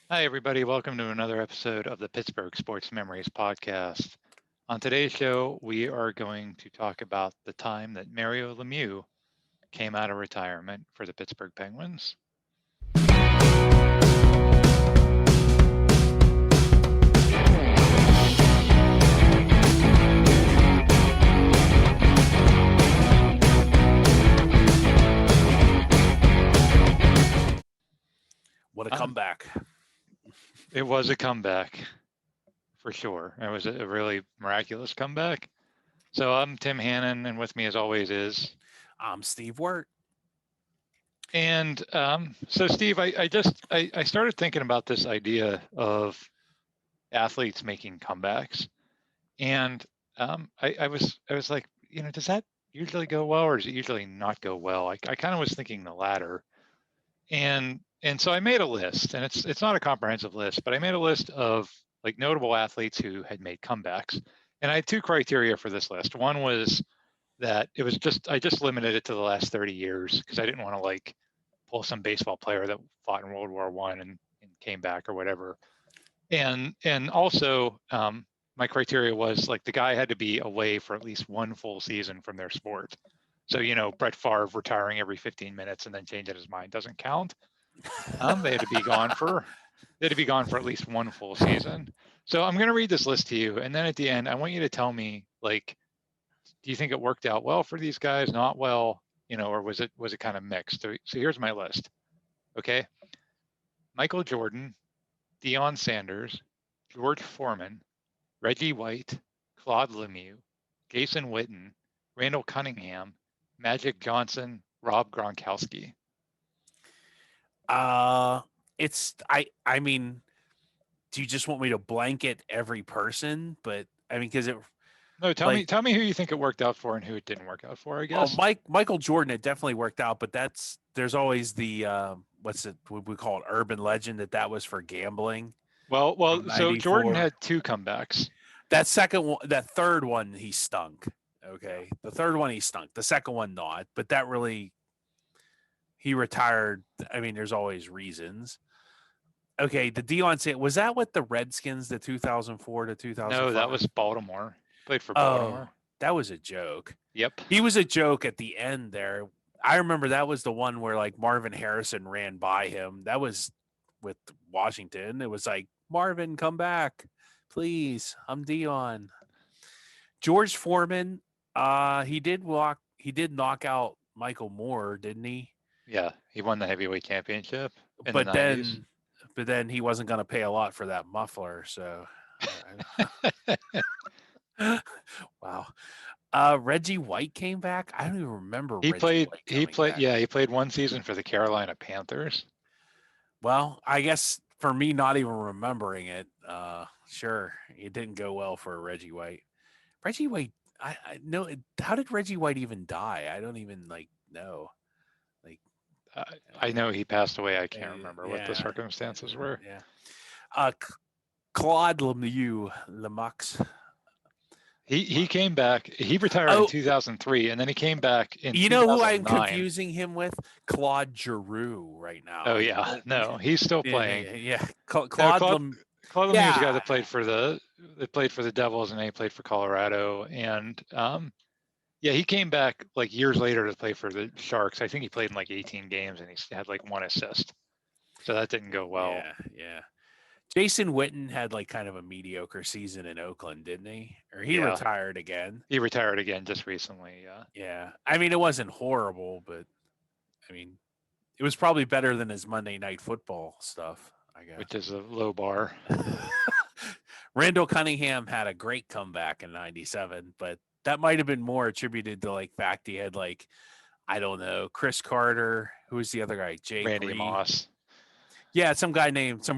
Hi, everybody. Welcome to another episode of the Pittsburgh Sports Memories podcast. On today's show, we are going to talk about the time that Mario Lemieux came out of retirement for the Pittsburgh Penguins. What a Um, comeback. it was a comeback for sure. It was a really miraculous comeback. So I'm Tim Hannon, and with me, as always, is. I'm Steve Wirt. And so, Steve, I started thinking about this idea of athletes making comebacks, and I was like, does that usually go well, or does it usually not go well? I kind of was thinking the latter, and so I made a list, and it's not a comprehensive list, but I made a list of like notable athletes who had made comebacks, and I had two criteria for this list. One was that it was just I just limited it to the last 30 years because I didn't want to like pull some baseball player that fought in World War I and came back or whatever. And also my criteria was like the guy had to be away for at least one full season from their sport. So Brett Favre retiring every 15 minutes and then changing his mind doesn't count. They had to be gone for they had to be gone for at least one full season. So I'm going to read this list to you, and then at the end, I want you to tell me like, do you think it worked out well for these guys? Not well, or was it kind of mixed? So here's my list. Okay, Michael Jordan, Deion Sanders, George Foreman, Reggie White, Claude Lemieux, Jason Witten, Randall Cunningham, Magic Johnson, Rob Gronkowski. Uh I mean, do you just want me to blanket every person? But I mean, because it No, tell me like tell me who you think it worked out for and who it didn't work out for, I oh guess. Michael Jordan, it definitely worked out, but there's always the what's it what we call it, urban legend that was for gambling from So Jordan '94. had two comebacks. That second one, that third one, he stunk. Okay, the third one he stunk. The second one not, but that really he retired. I mean, there's always reasons. Okay, the Deion Sanders, was that with the Redskins, the 2004 to No, that was 2005? Baltimore. Played for Oh, Baltimore. that was a joke. Yep. He was a joke at the end there. I remember that was the one where like Marvin Harrison ran by him. That was with Washington. It was like, Marvin, come back, please. I'm Dion. George Foreman, he did knock out Michael Moore, didn't he? Yeah, he won the heavyweight championship in the But 90s. then but then he wasn't going to pay a lot for that muffler, so wow. Reggie White came back. I don't even remember he Reggie played White he coming played back. yeah, he played one season for the Carolina Panthers. Well, I guess for me not even remembering it, sure, it didn't go well for Reggie White. Reggie White, I know. How did Reggie White even die? I don't even like know. Like, I know he passed away. I can't remember what the yeah, circumstances were. yeah. Uh, Claude Lemieux, Lemax. He came back. He retired in Oh, 2003, and then he came back in you know who I'm 2009. confusing him with? Claude Giroux right Oh now. yeah, no, he's still playing. Yeah. No, Claude Lem. Claude Lemieux is a guy Yeah, that played for the Devils, and then he played for Colorado. And yeah, he came back like years later to play for the Sharks. I think he played in like 18 games, and he had like one assist. So that didn't go well. yeah. Jason Witten had like kind of a mediocre season in Oakland, didn't he? Or he Yeah, retired again. he retired again just recently. Yeah, Yeah. I mean, it wasn't horrible, but I mean, it was probably better than his Monday Night Football stuff, I which is a low bar. guess. Randall Cunningham had a great comeback in '97, but that might have been more attributed to like fact he had like, I don't know, Chris Carter. Who was the other guy? Jake Randy Reed. Moss, Yeah, some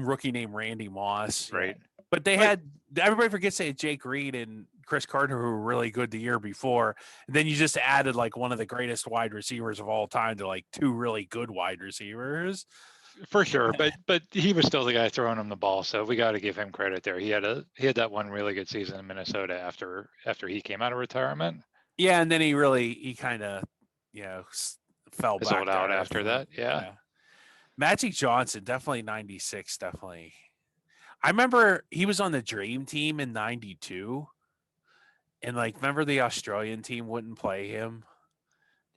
rookie named Randy Moss. Yeah. right? But they But had, everybody forgets they had Jake Reed and Chris Carter who were really good the year before. And then you just added like one of the greatest wide receivers of all time to like two really good wide receivers. for sure, but he was still the guy throwing him the ball, so we got to give him credit there. He had that one really good season in Minnesota after he came out of retirement. Yeah, and then he kind of, you know, fell Fizzled back to out earth. after that. Yeah. Yeah. Magic Johnson, definitely 96, definitely. I remember he was on the Dream Team in 92. And like, remember the Australian team wouldn't play him?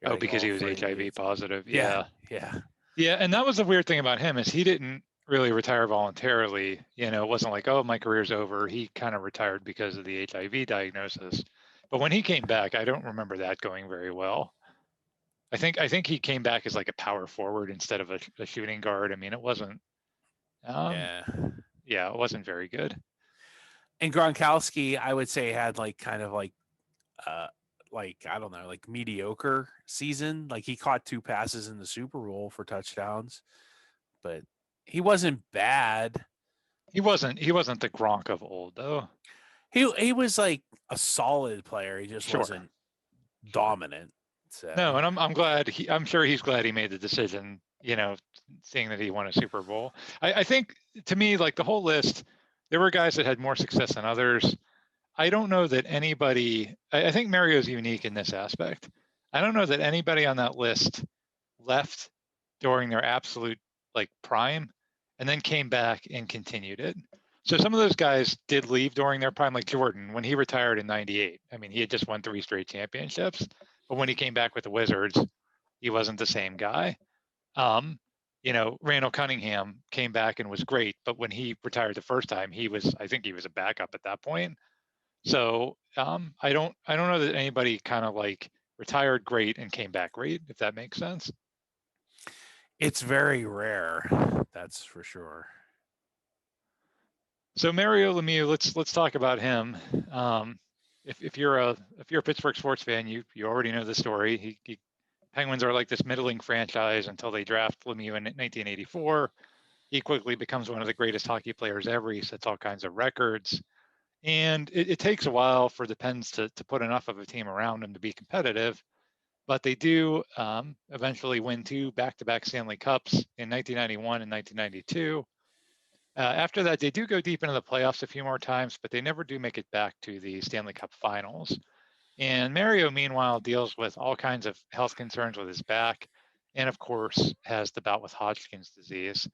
They're Oh, like because all he was afraid of HIV it. positive. Yeah, Yeah. yeah. Yeah. And that was the weird thing about him is he didn't really retire voluntarily. You know, it wasn't like, oh, my career's over. He kind of retired because of the HIV diagnosis. But when he came back, I don't remember that going very well. I think he came back as like a power forward instead of a shooting guard. I mean, it wasn't um Yeah. yeah, it wasn't very good. And Gronkowski, I would say, had like kind of like I don't know, like mediocre season. Like he caught 2 passes in the Super Bowl for touchdowns, but he wasn't bad. He wasn't the Gronk of old though. He was like a solid player. He just Sure. wasn't Sure. dominant. No, So and I'm glad I'm sure he's glad he made the decision, you know, seeing that he won a Super Bowl. I think to me, like the whole list, there were guys that had more success than others. I don't know that anybody I think Mario's unique in this aspect. I don't know that anybody on that list left during their absolute like prime and then came back and continued it. So some of those guys did leave during their prime, like Jordan when he retired in '98. I mean, he had just won 3 straight championships, but when he came back with the Wizards, he wasn't the same guy. Um, Randall Cunningham came back and was great, but when he retired the first time, I think he was a backup at that point. So I don't know that anybody kind of like retired great and came back great, if that makes sense. it's very rare. That's for sure. So Mario Lemieux, let's talk about him. Um, if you're a Pittsburgh sports fan, you already know the story. Penguins are like this middling franchise until they draft Lemieux in 1984. He quickly becomes one of the greatest hockey players ever. He sets all kinds of records, and it takes a while for the Pens to put enough of a team around him to be competitive. But they do eventually win 2 back-to-back Stanley Cups in 1991 and 1992. After that, they do go deep into the playoffs a few more times, but they never do make it back to the Stanley Cup finals. And Mario, meanwhile, deals with all kinds of health concerns with his back, and of course, has the bout with Hodgkin's disease.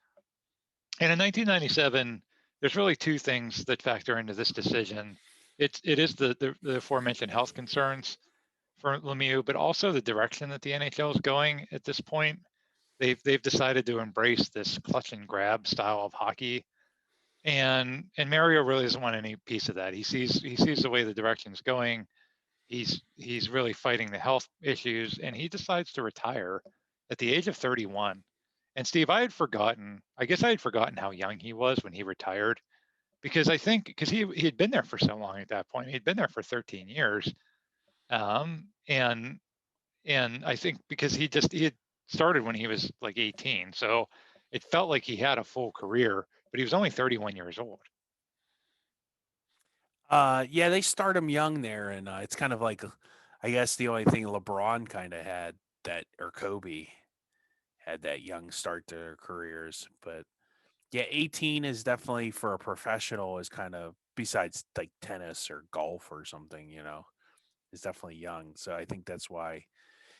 And in 1997, there's really 2 things that factor into this decision. It is the aforementioned health concerns for Lemieux, but also the direction that the NHL is going at this point. They've decided to embrace this clutch and grab style of hockey, and Mario really doesn't want any piece of that. He sees the way the direction's going. He's really fighting the health issues, and he decides to retire at the age of 31. And Steve, I guess I had forgotten how young he was when he retired, because I think because he had been there for so long at that point. He'd been there for 13 years, um, and and I think because he had started when he was like 18, so it felt like he had a full career, but he was only 31 years old. Yeah, they start him young there, and it's kind of like, I guess the only thing LeBron kind of had that, or Kobe had that young start to their careers. But yeah, 18 is definitely for a professional is kind of besides like tennis or golf or something, is definitely young. So I think that's why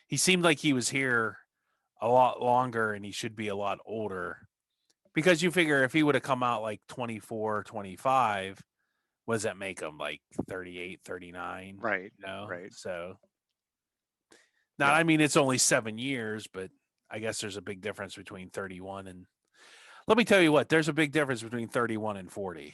he seemed like he was here a lot longer and he should be a lot older because you figure if he would have come out like 24, 25, what does that make him like 38, 39? Right, You know? right. So now, Yeah. I mean, it's only 7 years, but I guess there's a big difference between 31 and let me tell you what, there's a big difference between 31 and 40.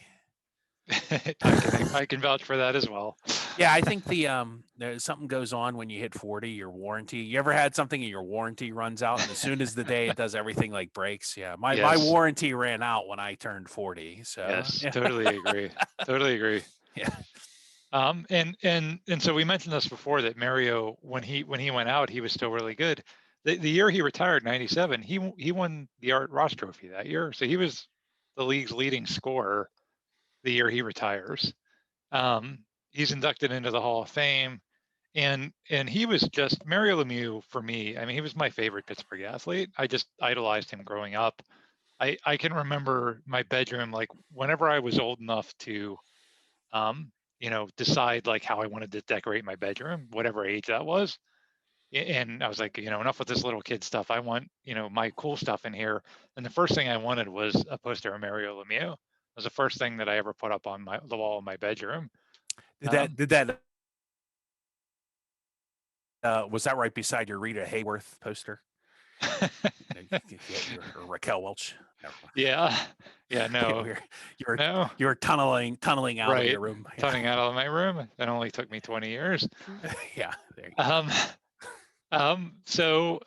I can vouch for that as well. Yeah, I think there's something goes on when you hit 40, your warranty. You ever had something and your warranty runs out, and as soon as the day it does everything like breaks? Yeah, my Yes, warranty ran out when I turned 40. So yes, yeah, totally agree. Totally agree. yeah. And so we mentioned this before that Mario, when he went out, he was still really good. The year he retired, '97, he won the Art Ross Trophy that year, so he was the league's leading scorer the year he retires. He's inducted into the Hall of Fame, and he was just Mario Lemieux for me. I mean, he was my favorite Pittsburgh athlete. I just idolized him growing up. I can remember my bedroom like whenever I was old enough to decide like how I wanted to decorate my bedroom, whatever age that was. And I was like, enough with this little kid stuff. I want, my cool stuff in here. And the first thing I wanted was a poster of Mario Lemieux. It was the first thing that I ever put up on the wall of my bedroom. Did that was that right beside your Rita Hayworth poster? Or Raquel Welch. Yeah. You No, were, you were no. you were tunneling out of Right. your room. Tunneling out of my room. That only took me 20 years. Yeah, there you go. So,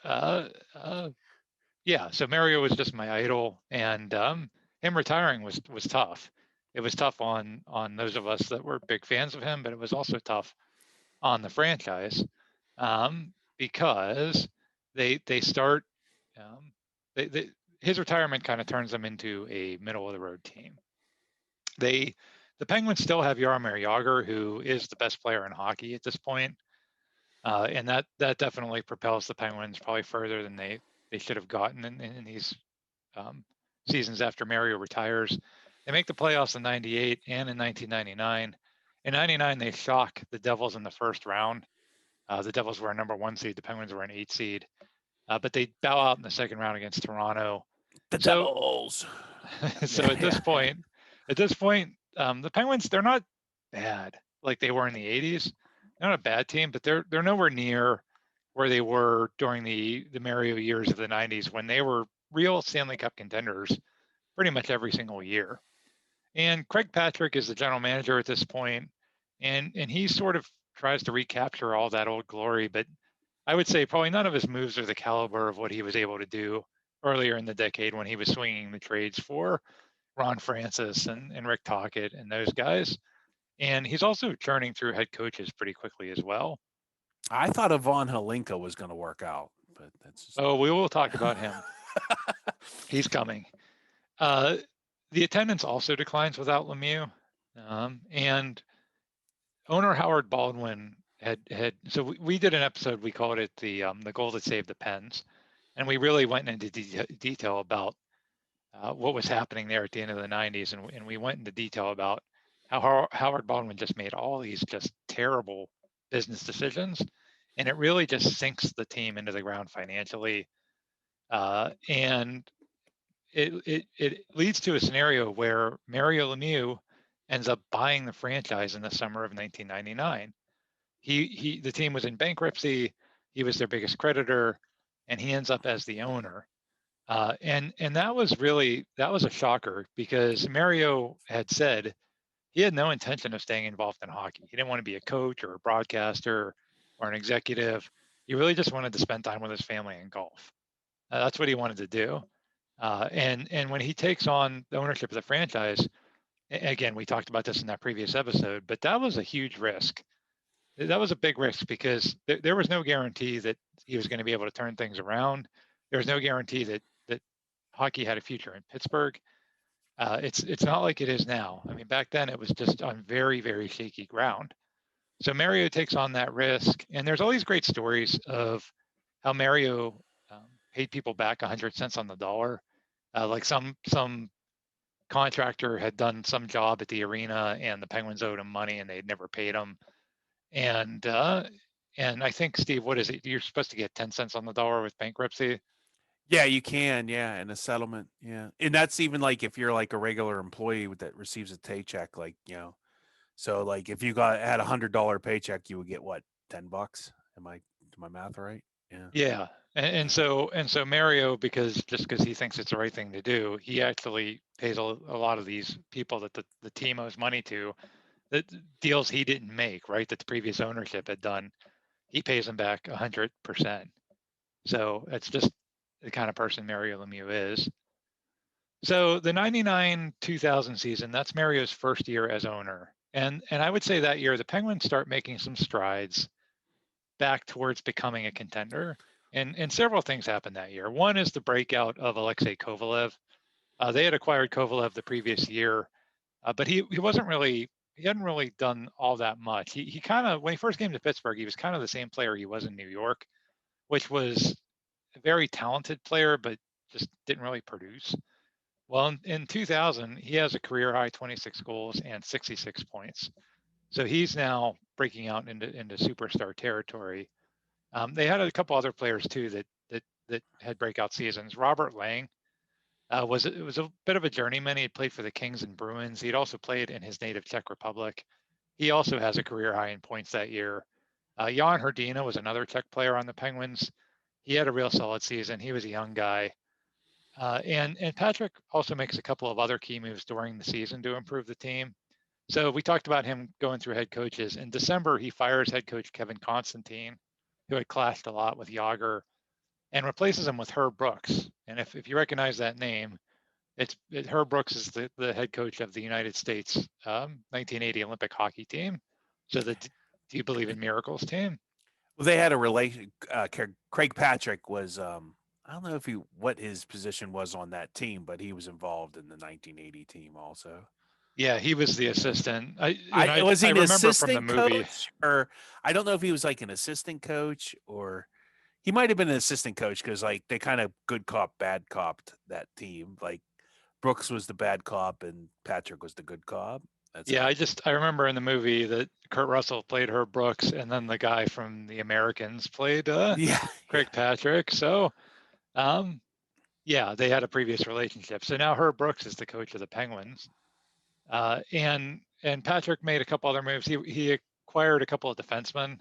yeah, so Mario was just my idol, and him retiring was tough. It was tough on those of us that were big fans of him, but it was also tough on the franchise, because they start his retirement kind of turns them into a middle of the road team. The Penguins still have Jaromir Jagr, who is the best player in hockey at this point, and that definitely propels the Penguins probably further than they should have gotten in these seasons after Mario retires. They make the playoffs in '98 and in 1999. In '99, they shock the Devils in the first round. The Devils were a number 1 seed. The Penguins were an 8 seed, but they bow out in the second round against Toronto. The So, Devils. so at this point, the Penguins, they're not bad like they were in the '80s. They're not a bad team, but they're nowhere near where they were during the Mario years of the '90s when they were real Stanley Cup contenders pretty much every single year. And Craig Patrick is the general manager at this point, and he sort of tries to recapture all that old glory, but I would say probably none of his moves are the caliber of what he was able to do earlier in the decade when he was swinging the trades for Ron Francis and Rick Tocchet and those guys. And he's also churning through head coaches pretty quickly as well. I thought Ivan Halinka was going to work out, but that's just... Oh, we will talk about him. He's coming. The attendance also declines without Lemieux, and owner Howard Baldwin had. So we did an episode. We called it the goal that saved the Pens, and we really went into detail about what was happening there at the end of the '90s, and we went into detail about how Howard Baldwin just made all these just terrible business decisions, and it really just sinks the team into the ground financially, and it leads to a scenario where Mario Lemieux ends up buying the franchise in the summer of 1999. The team was in bankruptcy. He was their biggest creditor, and he ends up as the owner. And that was a shocker because Mario had said he had no intention of staying involved in hockey. He didn't want to be a coach or a broadcaster or an executive. He really just wanted to spend time with his family and golf. That's what he wanted to do. And when he takes on the ownership of the franchise, again, we talked about this in that previous episode, but that was a huge risk. That was a big risk because there was no guarantee that he was going to be able to turn things around. There was no guarantee that hockey had a future in Pittsburgh. It's not like it is now. I mean, back then it was just on very, very shaky ground. So Mario takes on that risk, and there's all these great stories of how Mario paid people back 100 cents on the dollar. Like some contractor had done some job at the arena, and the Penguins owed him money, and they'd never paid him. And I think, Steve, what is it? You're supposed to get 10 cents on the dollar with bankruptcy. Yeah, you can. Yeah, in a settlement. Yeah, and that's even like if you're like a regular employee that receives a paycheck, like So like if you had $100 paycheck, you would get what, $10? Am I my math right? Yeah. Yeah. And so Mario, because he thinks it's the right thing to do, he actually pays a lot of these people that the team owes money to, the deals he didn't make, right? That the previous ownership had done. He pays them back 100%. So it's just the kind of person Mario Lemieux is. So the 99-2000 season, that's Mario's first year as owner. And I would say that year the Penguins start making some strides back towards becoming a contender. And several things happened that year. One is the breakout of Alexei Kovalev. They had acquired Kovalev the previous year, but he hadn't really done all that much. He kind of, when he first came to Pittsburgh, he was kind of the same player he was in New York, which was a very talented player, but just didn't really produce. Well, in 2000, he has a career high 26 goals and 66 points. So he's now breaking out into superstar territory. They had a couple other players too that had breakout seasons. Robert Lang was a bit of a journeyman. He had played for the Kings and Bruins. He'd also played in his native Czech Republic. He also has a career high in points that year. Jan Hrdina was another Czech player on the Penguins. He had a real solid season. He was a young guy. And Patrick also makes a couple of other key moves during the season to improve the team. So we talked about him going through head coaches. In December, he fires head coach Kevin Constantine, who had clashed a lot with Jagr, and replaces him with Herb Brooks. And if you recognize that name, Herb Brooks is the head coach of the United States 1980 Olympic hockey team. So the Do You Believe in Miracles team. Well, they had a relation. Craig Patrick was. I don't know what his position was on that team, but he was involved in the 1980 team also. Yeah, he was the assistant. Was he I an remember assistant from the movie. coach, or I don't know if he was like an assistant coach, or he might have been an assistant coach because like they kind of good cop, bad copped that team. Like Brooks was the bad cop and Patrick was the good cop. I remember in the movie that Kurt Russell played Herb Brooks, and then the guy from The Americans played Craig Patrick. So, they had a previous relationship. So now Herb Brooks is the coach of the Penguins, and Patrick made a couple other moves. He acquired a couple of defensemen,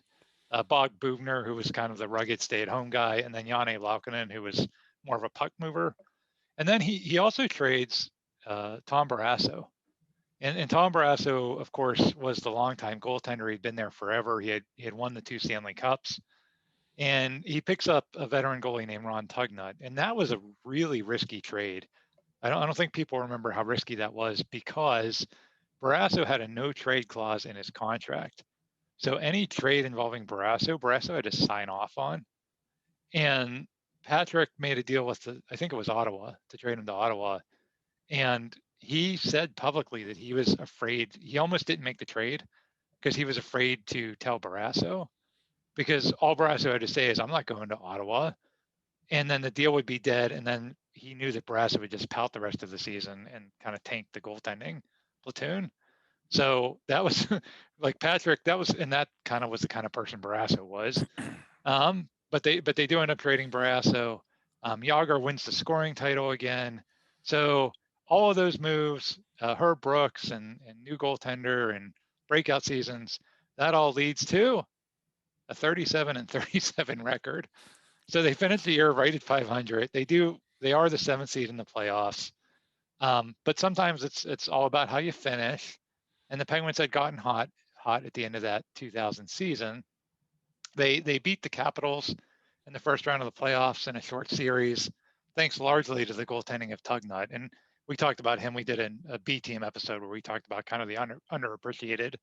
Bog Bubner, who was kind of the rugged stay-at-home guy, and then Janne Laukkonen, who was more of a puck mover. And then he also trades Tom Barrasso. And Tom Barrasso, of course, was the longtime goaltender. He'd been there forever. He had won the 2 Stanley Cups. And he picks up a veteran goalie named Ron Tugnut. And that was a really risky trade. I don't think people remember how risky that was because Barrasso had a no trade clause in his contract. So any trade involving Barrasso had to sign off on. And Patrick made a deal with I think it was Ottawa, to trade him to Ottawa. And he said publicly that he was afraid. He almost didn't make the trade because he was afraid to tell Barrasso, because all Barrasso had to say is, I'm not going to Ottawa. And then the deal would be dead. And then he knew that Barrasso would just pout the rest of the season and kind of tank the goaltending platoon. So that was like Patrick, that kind of was the kind of person Barrasso was. But they do end up trading Barrasso. Jagr wins the scoring title again. So all of those moves, Herb Brooks and new goaltender and breakout seasons, that all leads to a 37-37 record. So they finished the year right at 500. They are the 7th seed in the playoffs. But sometimes it's all about how you finish. And the Penguins had gotten hot at the end of that 2000 season. They beat the Capitals in the first round of the playoffs in a short series, thanks largely to the goaltending of Tugnut. And we talked about him. We did a B team episode where we talked about kind of the underappreciated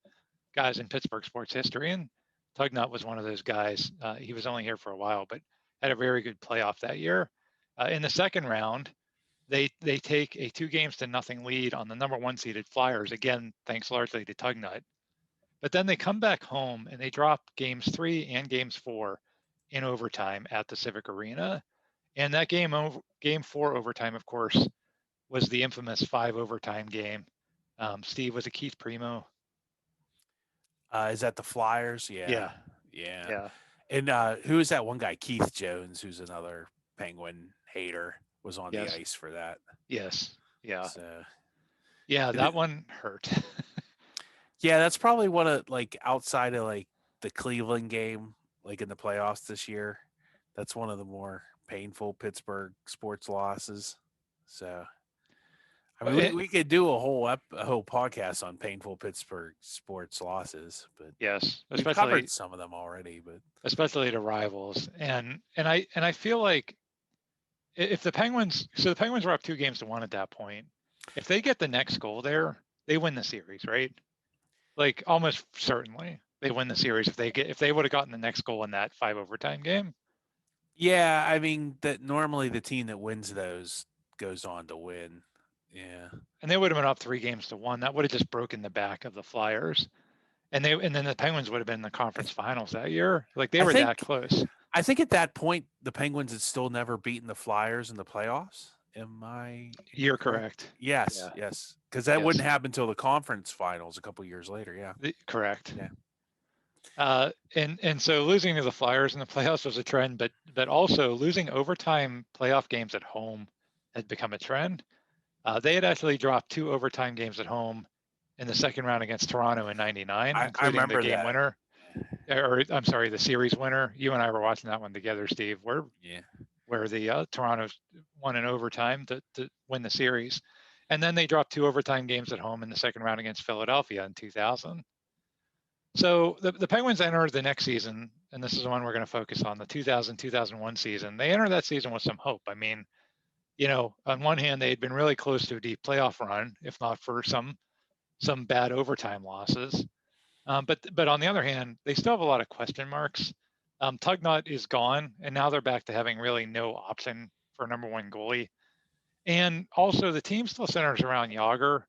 guys in Pittsburgh sports history. And Tugnut was one of those guys. He was only here for a while, but had a very good playoff that year. In the second round, they take a 2-0 lead on the number 1 seeded Flyers, again, thanks largely to Tugnut. But then they come back home and they drop games 3 and games 4 in overtime at the Civic Arena. And that game 4 overtime, of course, was the infamous 5 overtime game. Steve, was it Keith Primo? Is that the Flyers? Yeah. And who is that one guy? Keith Jones, who's another Penguin hater, was on the ice for that. Yes. Yeah. So, that one hurt. Yeah, that's probably one of, like, outside of like the Cleveland game, like in the playoffs this year, that's one of the more painful Pittsburgh sports losses. So, I mean, we could do a whole podcast on painful Pittsburgh sports losses, but yes, we've covered some of them already, but especially to rivals. And I feel like if the Penguins were up 2-1 at that point, if they get the next goal there, they win the series, right? Like almost certainly they win the series if they would have gotten the next goal in that 5 overtime game. Yeah, I mean that normally the team that wins those goes on to win. Yeah. And they would have been up 3-1. That would have just broken the back of the Flyers. And then the Penguins would have been in the conference finals that year. Like they were that close. I think at that point the Penguins had still never beaten the Flyers in the playoffs. You're correct. Yes, yeah. Yes. Because that wouldn't happen until the conference finals a couple years later. Yeah. Correct. Yeah. And so losing to the Flyers in the playoffs was a trend, but also losing overtime playoff games at home had become a trend. They had actually dropped 2 overtime games at home in the second round against Toronto in '99, I including the remember game that. winner, or I'm sorry, the series winner. You and I were watching that one together, Steve, Yeah. where the Toronto won in overtime to win the series. And then they dropped 2 overtime games at home in the second round against Philadelphia in 2000. So the Penguins entered the next season, and this is the one we're going to focus on, the 2000-2001 season. They entered that season with some hope. I mean, on one hand, they had been really close to a deep playoff run, if not for some bad overtime losses. But on the other hand, they still have a lot of question marks. Tugnutt is gone, and now they're back to having really no option for number one goalie. And also, the team still centers around Jagr,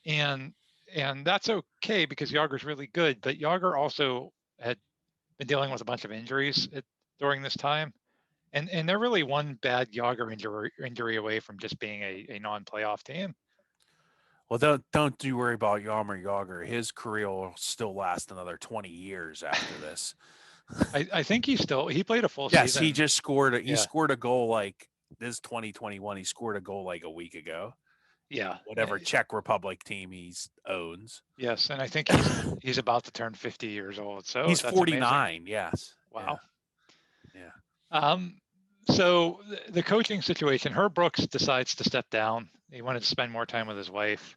and and that's okay because Yagr's really good. But Jagr also had been dealing with a bunch of injuries during this time, and they're really one bad Jagr injury away from just being a non-playoff team. Well, don't you worry about Jaromir Jagr. His career will still last another 20 years after this. I think he played a full Yes, season. he just scored. He Yeah. scored a goal like this 2021. He scored a goal like a week ago. Yeah. Whatever Czech Republic team he owns. Yes, and I think he's about to turn 50 years old. So he's that's 49. amazing. Yes. Wow. Yeah. So the coaching situation, Herb Brooks decides to step down. He wanted to spend more time with his wife.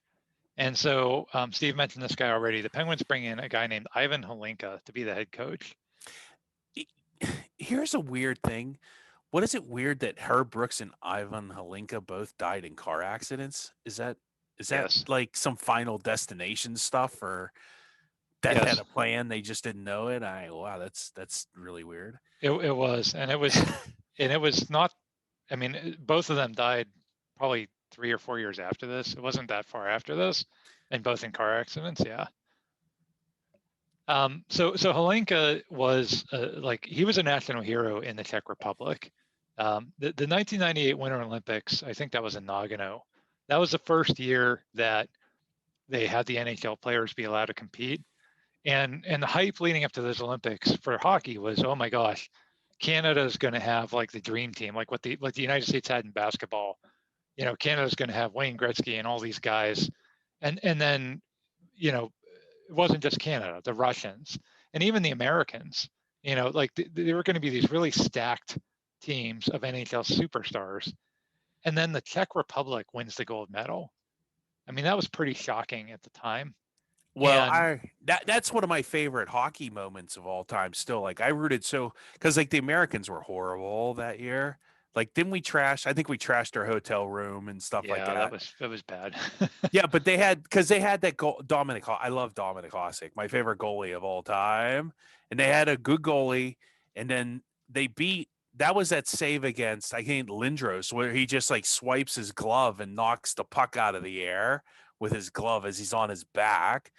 And so Steve mentioned this guy already. The Penguins bring in a guy named Ivan Hlinka to be the head coach. Here's a weird thing. What is it weird that Herb Brooks and Ivan Hlinka both died in car accidents? Is that Yes. like some Final Destination stuff, or that Yes. had a plan, they just didn't know it? Wow, that's really weird. It was, and it was not. I mean, both of them died probably 3 or 4 years after this. It wasn't that far after this, and both in car accidents. Yeah. So Hlinka was he was a national hero in the Czech Republic. The 1998 Winter Olympics, I think that was in Nagano. That was the first year that they had the NHL players be allowed to compete. And the hype leading up to those Olympics for hockey was, oh my gosh, Canada is going to have like the dream team, like what the United States had in basketball. Canada's going to have Wayne Gretzky and all these guys, and then it wasn't just Canada, the Russians, and even the Americans. There were going to be these really stacked teams of NHL superstars, and then the Czech Republic wins the gold medal. I mean, that was pretty shocking at the time. Well, that's one of my favorite hockey moments of all time. Still, like I rooted because like the Americans were horrible that year. Like, didn't we trash? I think we trashed our hotel room and stuff like that. Yeah, that was bad. Yeah, but they had that goal. I love Dominic Hasek, my favorite goalie of all time, and they had a good goalie. And then they beat. That was that save against I think Lindros, where he just like swipes his glove and knocks the puck out of the air with his glove as he's on his back.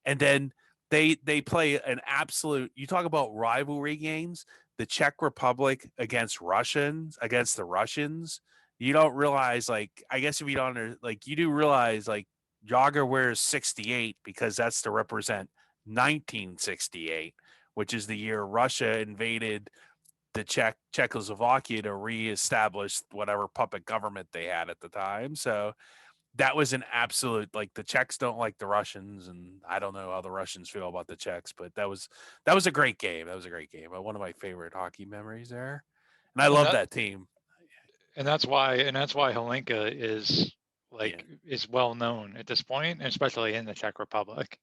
And then they play an absolute. You talk about rivalry games. The Czech Republic against the Russians. You don't realize, like, I guess if you don't, like, you do realize, like, Jagr wears 68 because that's to represent 1968, which is the year Russia invaded the Czechoslovakia to reestablish whatever puppet government they had at the time. So that was an absolute, like, the Czechs don't like the Russians, and I don't know how the Russians feel about the Czechs, but that was a great game. That was a great game. One of my favorite hockey memories there. And I love that team. And that's why Hlinka is is well known at this point, especially in the Czech Republic.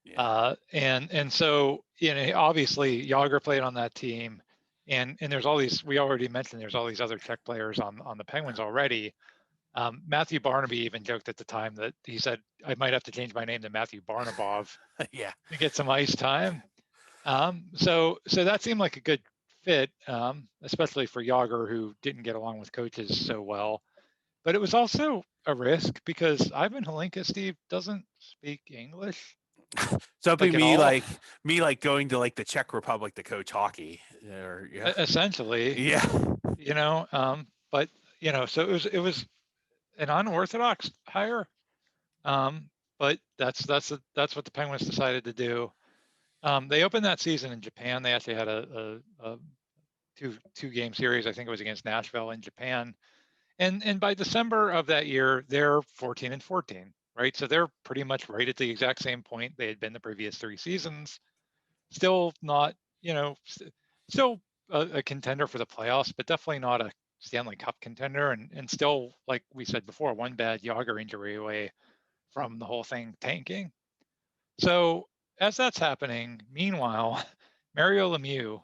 Yeah. And so obviously Jagr played on that team, and there's all these, we already mentioned there's all these other Czech players on the Penguins already. Matthew Barnaby even joked at the time that he said, I might have to change my name to Matthew Barnabov yeah, to get some ice time. So that seemed like a good fit, especially for Jagr, who didn't get along with coaches so well. But it was also a risk because Ivan Hlinka, Steve, doesn't speak English. So it'd be me going to like the Czech Republic to coach hockey, or essentially. Yeah. But so it was an unorthodox hire. But that's what the Penguins decided to do. They opened that season in Japan. They actually had a two game series. I think it was against Nashville in Japan. And by December of that year, they're 14-14, right? So they're pretty much right at the exact same point they had been the previous 3 seasons. Still not, still a contender for the playoffs, but definitely not a Stanley Cup contender, and still, like we said before, one bad Yager injury away from the whole thing tanking. So as that's happening, meanwhile, Mario Lemieux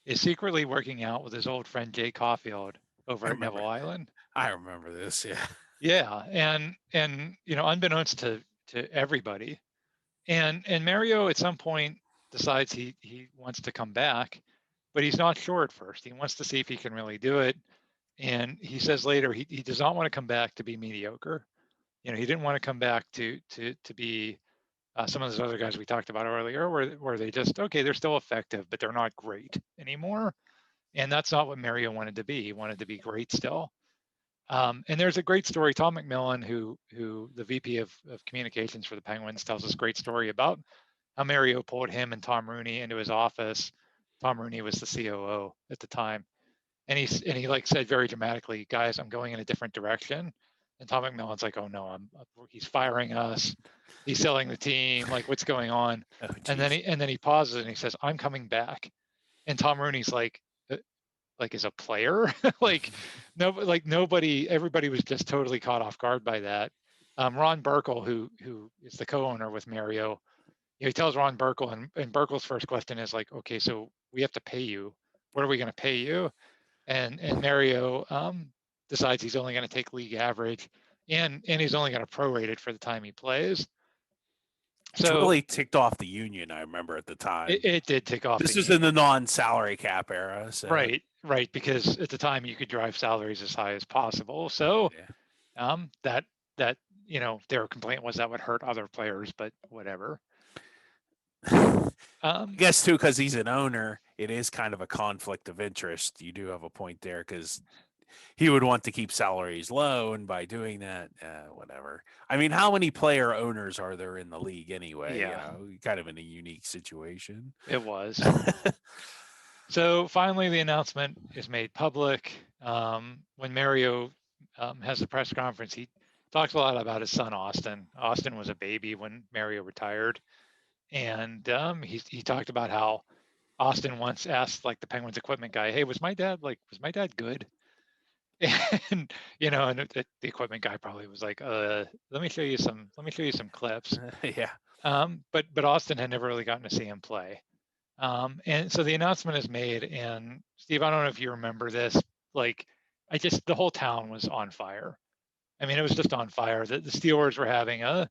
is secretly working out with his old friend Jay Caulfield over at Neville Island. I remember this, yeah. Yeah, and unbeknownst to everybody, and Mario at some point decides he wants to come back, but he's not sure at first. He wants to see if he can really do it, and he says later he does not want to come back to be mediocre. He didn't want to come back to be some of those other guys we talked about earlier, where they just, okay, they're still effective, but they're not great anymore. And that's not what Mario wanted to be. He wanted to be great still. And there's a great story. Tom McMillan, who the VP of communications for the Penguins, tells this great story about how Mario pulled him and Tom Rooney into his office. Tom Rooney was the COO at the time. And he like said very dramatically, guys, I'm going in a different direction. And Tom McMillan's like, oh no, he's firing us. He's selling the team. Like, what's going on? Oh, and then he pauses and he says, I'm coming back. And Tom Rooney's like as a player, nobody, everybody was just totally caught off guard by that. Ron Burkle, who is the co-owner with Mario, he tells Ron Burkle, and Burkle's first question is like, okay, so we have to pay you. What are we going to pay you? And Mario decides he's only going to take league average, and he's only going to prorate it for the time he plays. So it really ticked off the union, I remember at the time. It did tick off. This was in the non-salary cap era. So. Right, because at the time you could drive salaries as high as possible. So that their complaint was that would hurt other players, but whatever. I guess too, because he's an owner, it is kind of a conflict of interest. You do have a point there, because he would want to keep salaries low, and by doing that, whatever. I mean, how many player owners are there in the league anyway? Yeah, kind of in a unique situation. It was. So finally, the announcement is made public. When Mario has the press conference, he talks a lot about his son, Austin. Austin was a baby when Mario retired. And he talked about how Austin once asked like the Penguins equipment guy, hey, was my dad good? And and the equipment guy probably was like, let me show you some clips. Yeah. But Austin had never really gotten to see him play. And so the announcement is made, and Steve, I don't know if you remember this, like the whole town was on fire. I mean, it was just on fire. The Steelers were having a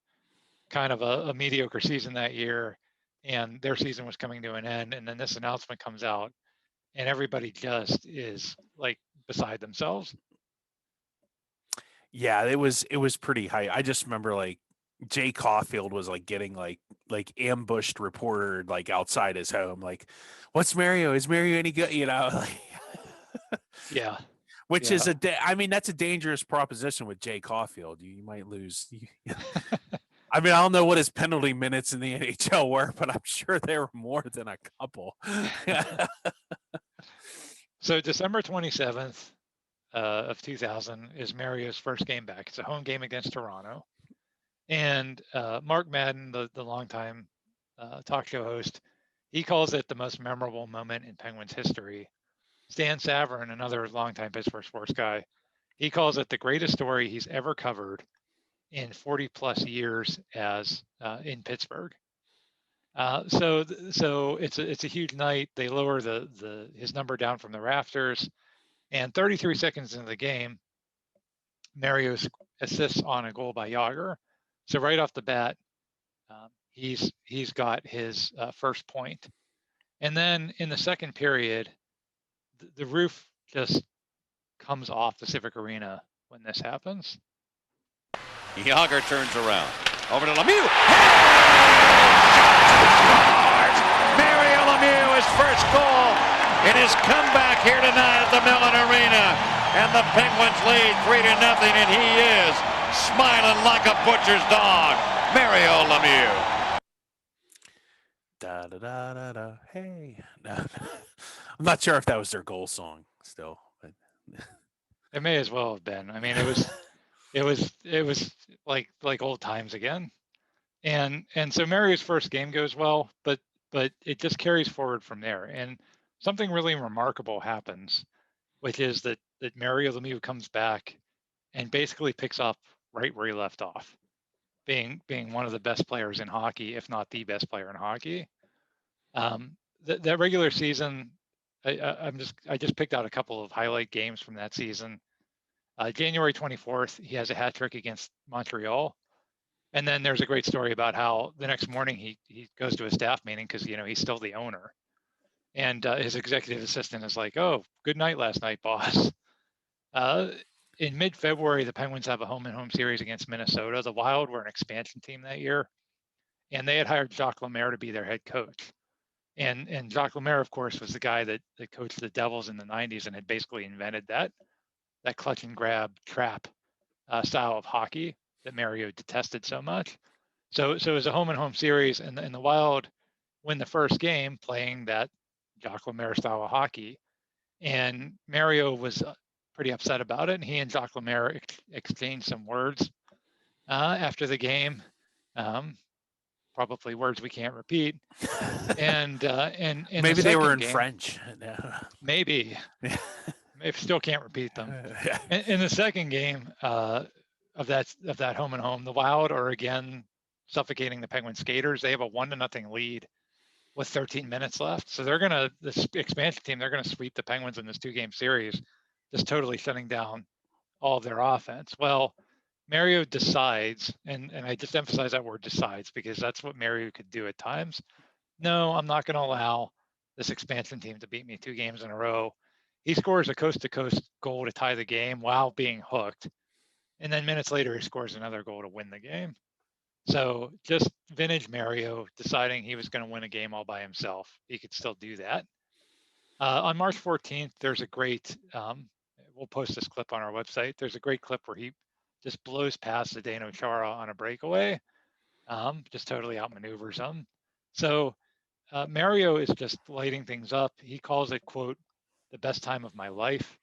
kind of a mediocre season that year, and their season was coming to an end. And then this announcement comes out, and everybody just is like beside themselves. Yeah, it was pretty high. I just remember like Jay Caulfield was like getting like ambushed reporter like outside his home, like, what's Mario? Is Mario any good? Yeah. Which is that's a dangerous proposition with Jay Caulfield. You might lose. I mean, I don't know what his penalty minutes in the NHL were, but I'm sure they were more than a couple. So December 27th of 2000 is Mario's first game back. It's a home game against Toronto. And Mark Madden, the longtime talk show host, he calls it the most memorable moment in Penguins history. Stan Savran, another longtime Pittsburgh sports guy, he calls it the greatest story he's ever covered in 40 plus years as in Pittsburgh. So it's a huge night. They lower his number down from the rafters, and 33 seconds into the game, Mario assists on a goal by Yager. So right off the bat, he's got his first point. And then in the second period, the roof just comes off the Civic Arena when this happens. Yager turns around. Over to Lemieux. Mario Lemieux, his first goal in his comeback here tonight at the Millen Arena. And the Penguins lead 3-0, and he is smiling like a butcher's dog. Mario Lemieux. Da da da da da. Hey, no, I'm not sure if that was their goal song still. But It may as well have been. I mean, it was like old times again. And so Mario's first game goes well, but it just carries forward from there. And something really remarkable happens, which is that Mario Lemieux comes back and basically picks up right where he left off, being one of the best players in hockey, if not the best player in hockey. That regular season, I just picked out a couple of highlight games from that season. January 24th, he has a hat trick against Montreal. And then there's a great story about how the next morning he goes to a staff meeting because he's still the owner, and his executive assistant is like, "Oh, good night last night, boss." In mid-February, the Penguins have a home-and-home series against Minnesota. The Wild were an expansion team that year, and they had hired Jacques Lemaire to be their head coach. And Jacques Lemaire, of course, was the guy that coached the Devils in the '90s and had basically invented that clutch and grab trap style of hockey that Mario detested so much. So it was a home and home series, and the Wild win the first game playing that Jacques Lemaire style of hockey, and Mario was pretty upset about it. And he and Jacques Lemaire exchanged some words after the game, probably words we can't repeat. And maybe they were in game, French. Maybe. Maybe still can't repeat them. In the second game of that home and home, the Wild are again suffocating the Penguin skaters. They have a 1-0 lead with 13 minutes left. So this expansion team, they're gonna sweep the Penguins in this 2-game series, just totally shutting down all of their offense. Well, Mario decides, and I just emphasize that word decides because that's what Mario could do at times. No, I'm not gonna allow this expansion team to beat me 2 games in a row. He scores a coast-to-coast goal to tie the game while being hooked. And then minutes later, he scores another goal to win the game. So just vintage Mario deciding he was going to win a game all by himself. He could still do that. On March 14th, there's a great, we'll post this clip on our website. There's a great clip where he just blows past Zdeno Chara on a breakaway, just totally outmaneuvers him. So Mario is just lighting things up. He calls it, quote, the best time of my life.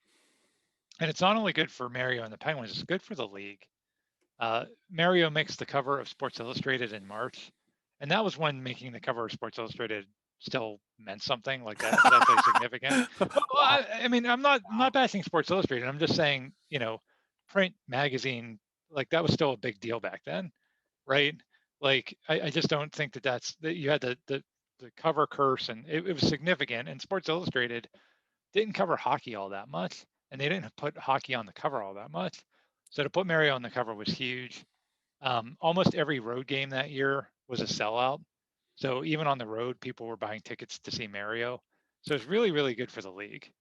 And it's not only good for Mario and the Penguins, it's good for the league. Mario makes the cover of Sports Illustrated in March. And that was when making the cover of Sports Illustrated still meant something. Like that was actually significant. Well, I mean, I'm not bashing Sports Illustrated. I'm just saying, print magazine, like that was still a big deal back then, right? Like I just don't think that you had the cover curse, and it was significant. And Sports Illustrated didn't cover hockey all that much, and they didn't put hockey on the cover all that much. So to put Mario on the cover was huge. Almost every road game that year was a sellout. So even on the road, people were buying tickets to see Mario. So it's really, really good for the league.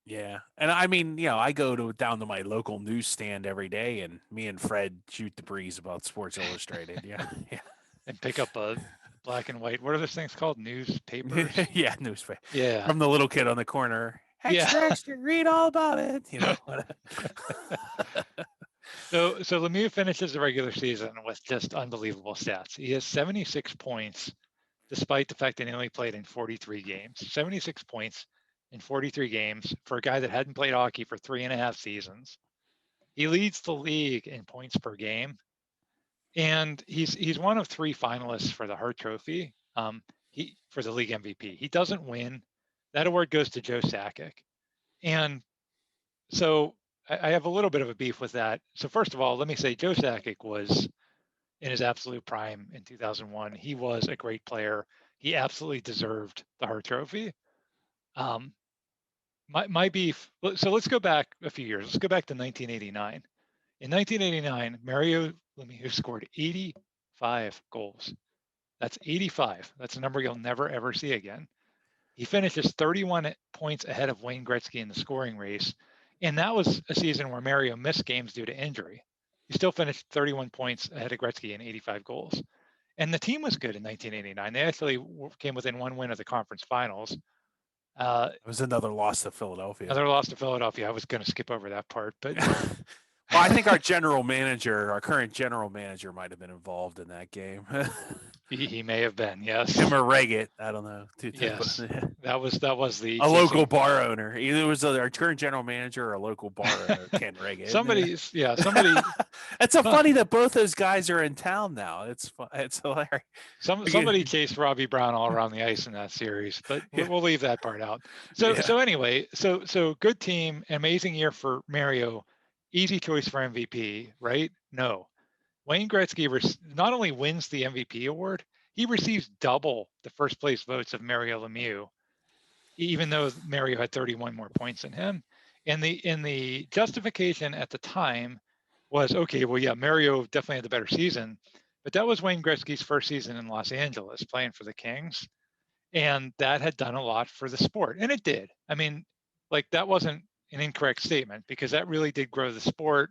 Yeah. And I mean, I go down to my local newsstand every day, and me and Fred shoot the breeze about Sports Illustrated. Yeah. Yeah. And pick up a black and white. What are those things called? Newspapers? Yeah, newspaper. Yeah. From the little kid on the corner. Extra, read all about it. So Lemieux finishes the regular season with just unbelievable stats. He has 76 points, despite the fact that he only played in 43 games. 76 points in 43 games for a guy that hadn't played hockey for 3.5 seasons. He leads the league in points per game, and he's one of 3 finalists for the Hart Trophy. For the league MVP. He doesn't win. That award goes to Joe Sakic, and so I have a little bit of a beef with that. So first of all, let me say Joe Sakic was in his absolute prime in 2001. He was a great player. He absolutely deserved the Hart Trophy. My beef. So let's go back a few years. Let's go back to 1989. In 1989, Mario Lemieux scored 85 goals. That's 85. That's a number you'll never ever see again. He finishes 31 points ahead of Wayne Gretzky in the scoring race. And that was a season where Mario missed games due to injury. He still finished 31 points ahead of Gretzky and 85 goals. And the team was good in 1989. They actually came within 1 win of the conference finals. It was another loss to Philadelphia. Another loss to Philadelphia. I was going to skip over that part, but well, I think our current general manager might have been involved in that game. He may have been, yes. Him or Reggett, I don't know. Yes. That was the a local bar owner. Either it was our current general manager or a local bar owner, Ken Reggett. somebody. It's so funny that both those guys are in town now. It's hilarious. Somebody chased Robbie Brown all around the ice in that series, but we'll leave that part out. So anyway, so good team, amazing year for Mario, easy choice for MVP, right? No, Wayne Gretzky not only wins the MVP award, he receives double the first place votes of Mario Lemieux, even though Mario had 31 more points than him. And the justification at the time was, okay, well, yeah, Mario definitely had the better season, but that was Wayne Gretzky's first season in Los Angeles playing for the Kings. And that had done a lot for the sport. And it did. I mean, like, that wasn't an incorrect statement, because that really did grow the sport.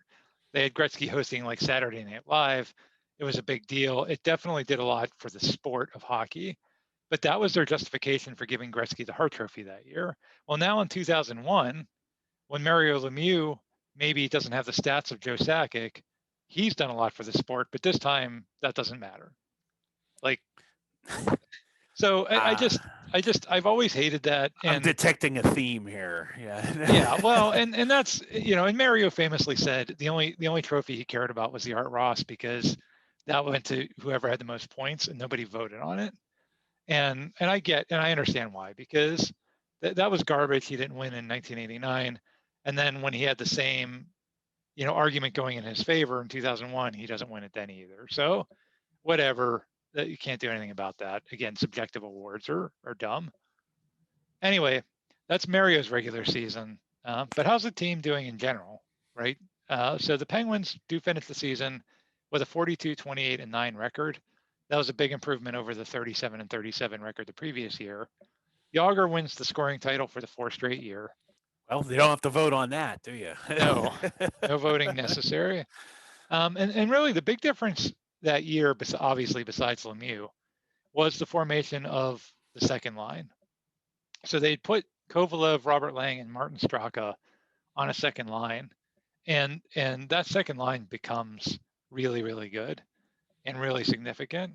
They had Gretzky hosting like Saturday Night Live. It was a big deal. It definitely did a lot for the sport of hockey. But that was their justification for giving Gretzky the Hart Trophy that year. Well, now in 2001, when Mario Lemieux maybe doesn't have the stats of Joe Sakic, he's done a lot for the sport, but this time that doesn't matter. Like, so I've always hated that. And I'm detecting a theme here. Yeah. Yeah. Well, and that's, and Mario famously said the only trophy he cared about was the Art Ross, because that went to whoever had the most points and nobody voted on it. And I understand why, because that was garbage. He didn't win in 1989. And then when he had the same, argument going in his favor in 2001, he doesn't win it then either. So whatever, that you can't do anything about that. Again, subjective awards are dumb. Anyway, that's Mario's regular season. But how's the team doing in general, right? So the Penguins do finish the season with a 42-28-9 record. That was a big improvement over the 37-37 record the previous year. Yager wins the scoring title for the fourth straight year. Well, you don't have to vote on that, do you? No voting necessary. And really the big difference that year, obviously besides Lemieux, was the formation of the second line. So they'd put Kovalev, Robert Lang, and Martin Straka on a second line, and that second line becomes really, really good and really significant.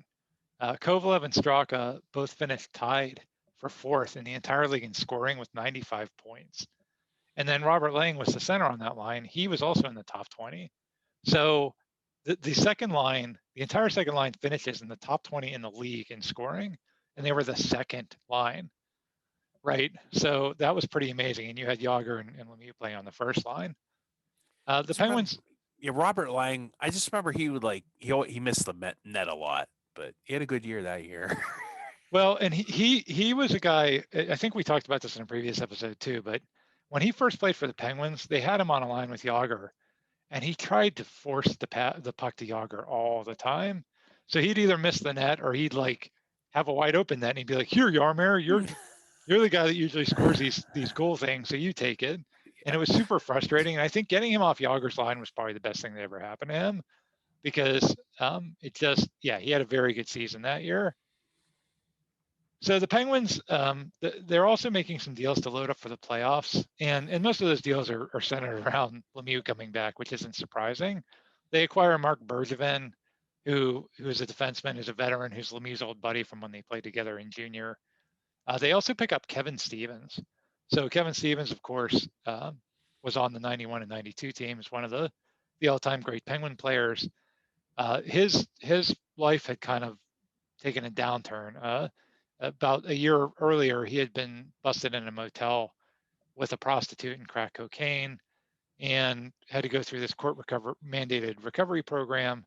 Kovalev and Straka both finished tied for fourth in the entire league in scoring with 95 points. And then Robert Lang was the center on that line. He was also in the top 20. So the second line, the entire second line finishes in the top 20 in the league in scoring, and they were the second line, right? So that was pretty amazing. And you had Yager and Lemieux playing on the first line. The Penguins. Robert Lang, I just remember he would he missed the net a lot, but he had a good year that year. Well, and he was a guy, I think we talked about this in a previous episode too, but when he first played for the Penguins, they had him on a line with Yager, and he tried to force the puck to Yager all the time. So he'd either miss the net or he'd have a wide open net, and he'd be like, "Here, Yarmer, you're the guy that usually scores these goal things, so you take it." And it was super frustrating. And I think getting him off Yager's line was probably the best thing that ever happened to him, because he had a very good season that year. So the Penguins, they're also making some deals to load up for the playoffs, and most of those deals are centered around Lemieux coming back, which isn't surprising. They acquire Mark Bergevin, who is a defenseman, who's a veteran, who's Lemieux's old buddy from when they played together in junior. They also pick up Kevin Stevens. So Kevin Stevens, of course, was on the 91 and 92 teams, one of the all-time great Penguin players. His life had kind of taken a downturn. About a year earlier, he had been busted in a motel with a prostitute and crack cocaine, and had to go through this mandated recovery program.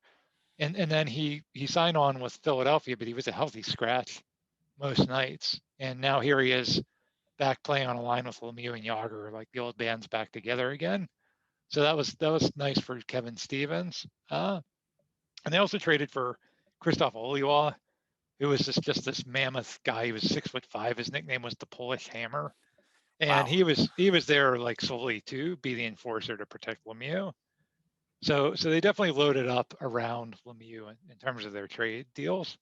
And then he signed on with Philadelphia, but he was a healthy scratch most nights. And now here he is back playing on a line with Lemieux and Yager, like the old band's back together again. So that was nice for Kevin Stevens. And they also traded for Christoph Oliwa, who was just this mammoth guy. He was 6'5". His nickname was the Polish Hammer. And wow. he was there solely to be the enforcer to protect Lemieux. So they definitely loaded up around Lemieux in terms of their trade deals.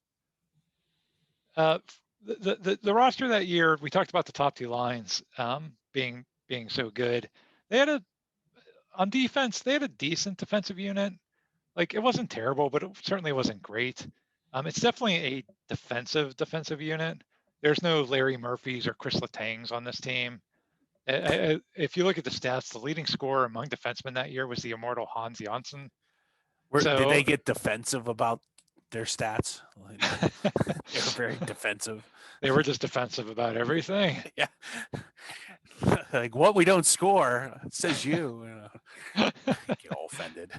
The roster that year, we talked about the top two lines being so good. They had on defense, they had a decent defensive unit. It wasn't terrible, but it certainly wasn't great. It's definitely a defensive unit. There's no Larry Murphys or Chris Letang's on this team. If you look at the stats, the leading scorer among defensemen that year was the immortal Hans Janssen. Did they get defensive about their stats? Like, they were very defensive. They were just defensive about everything. Yeah. Like what we don't score says you know. Get all offended.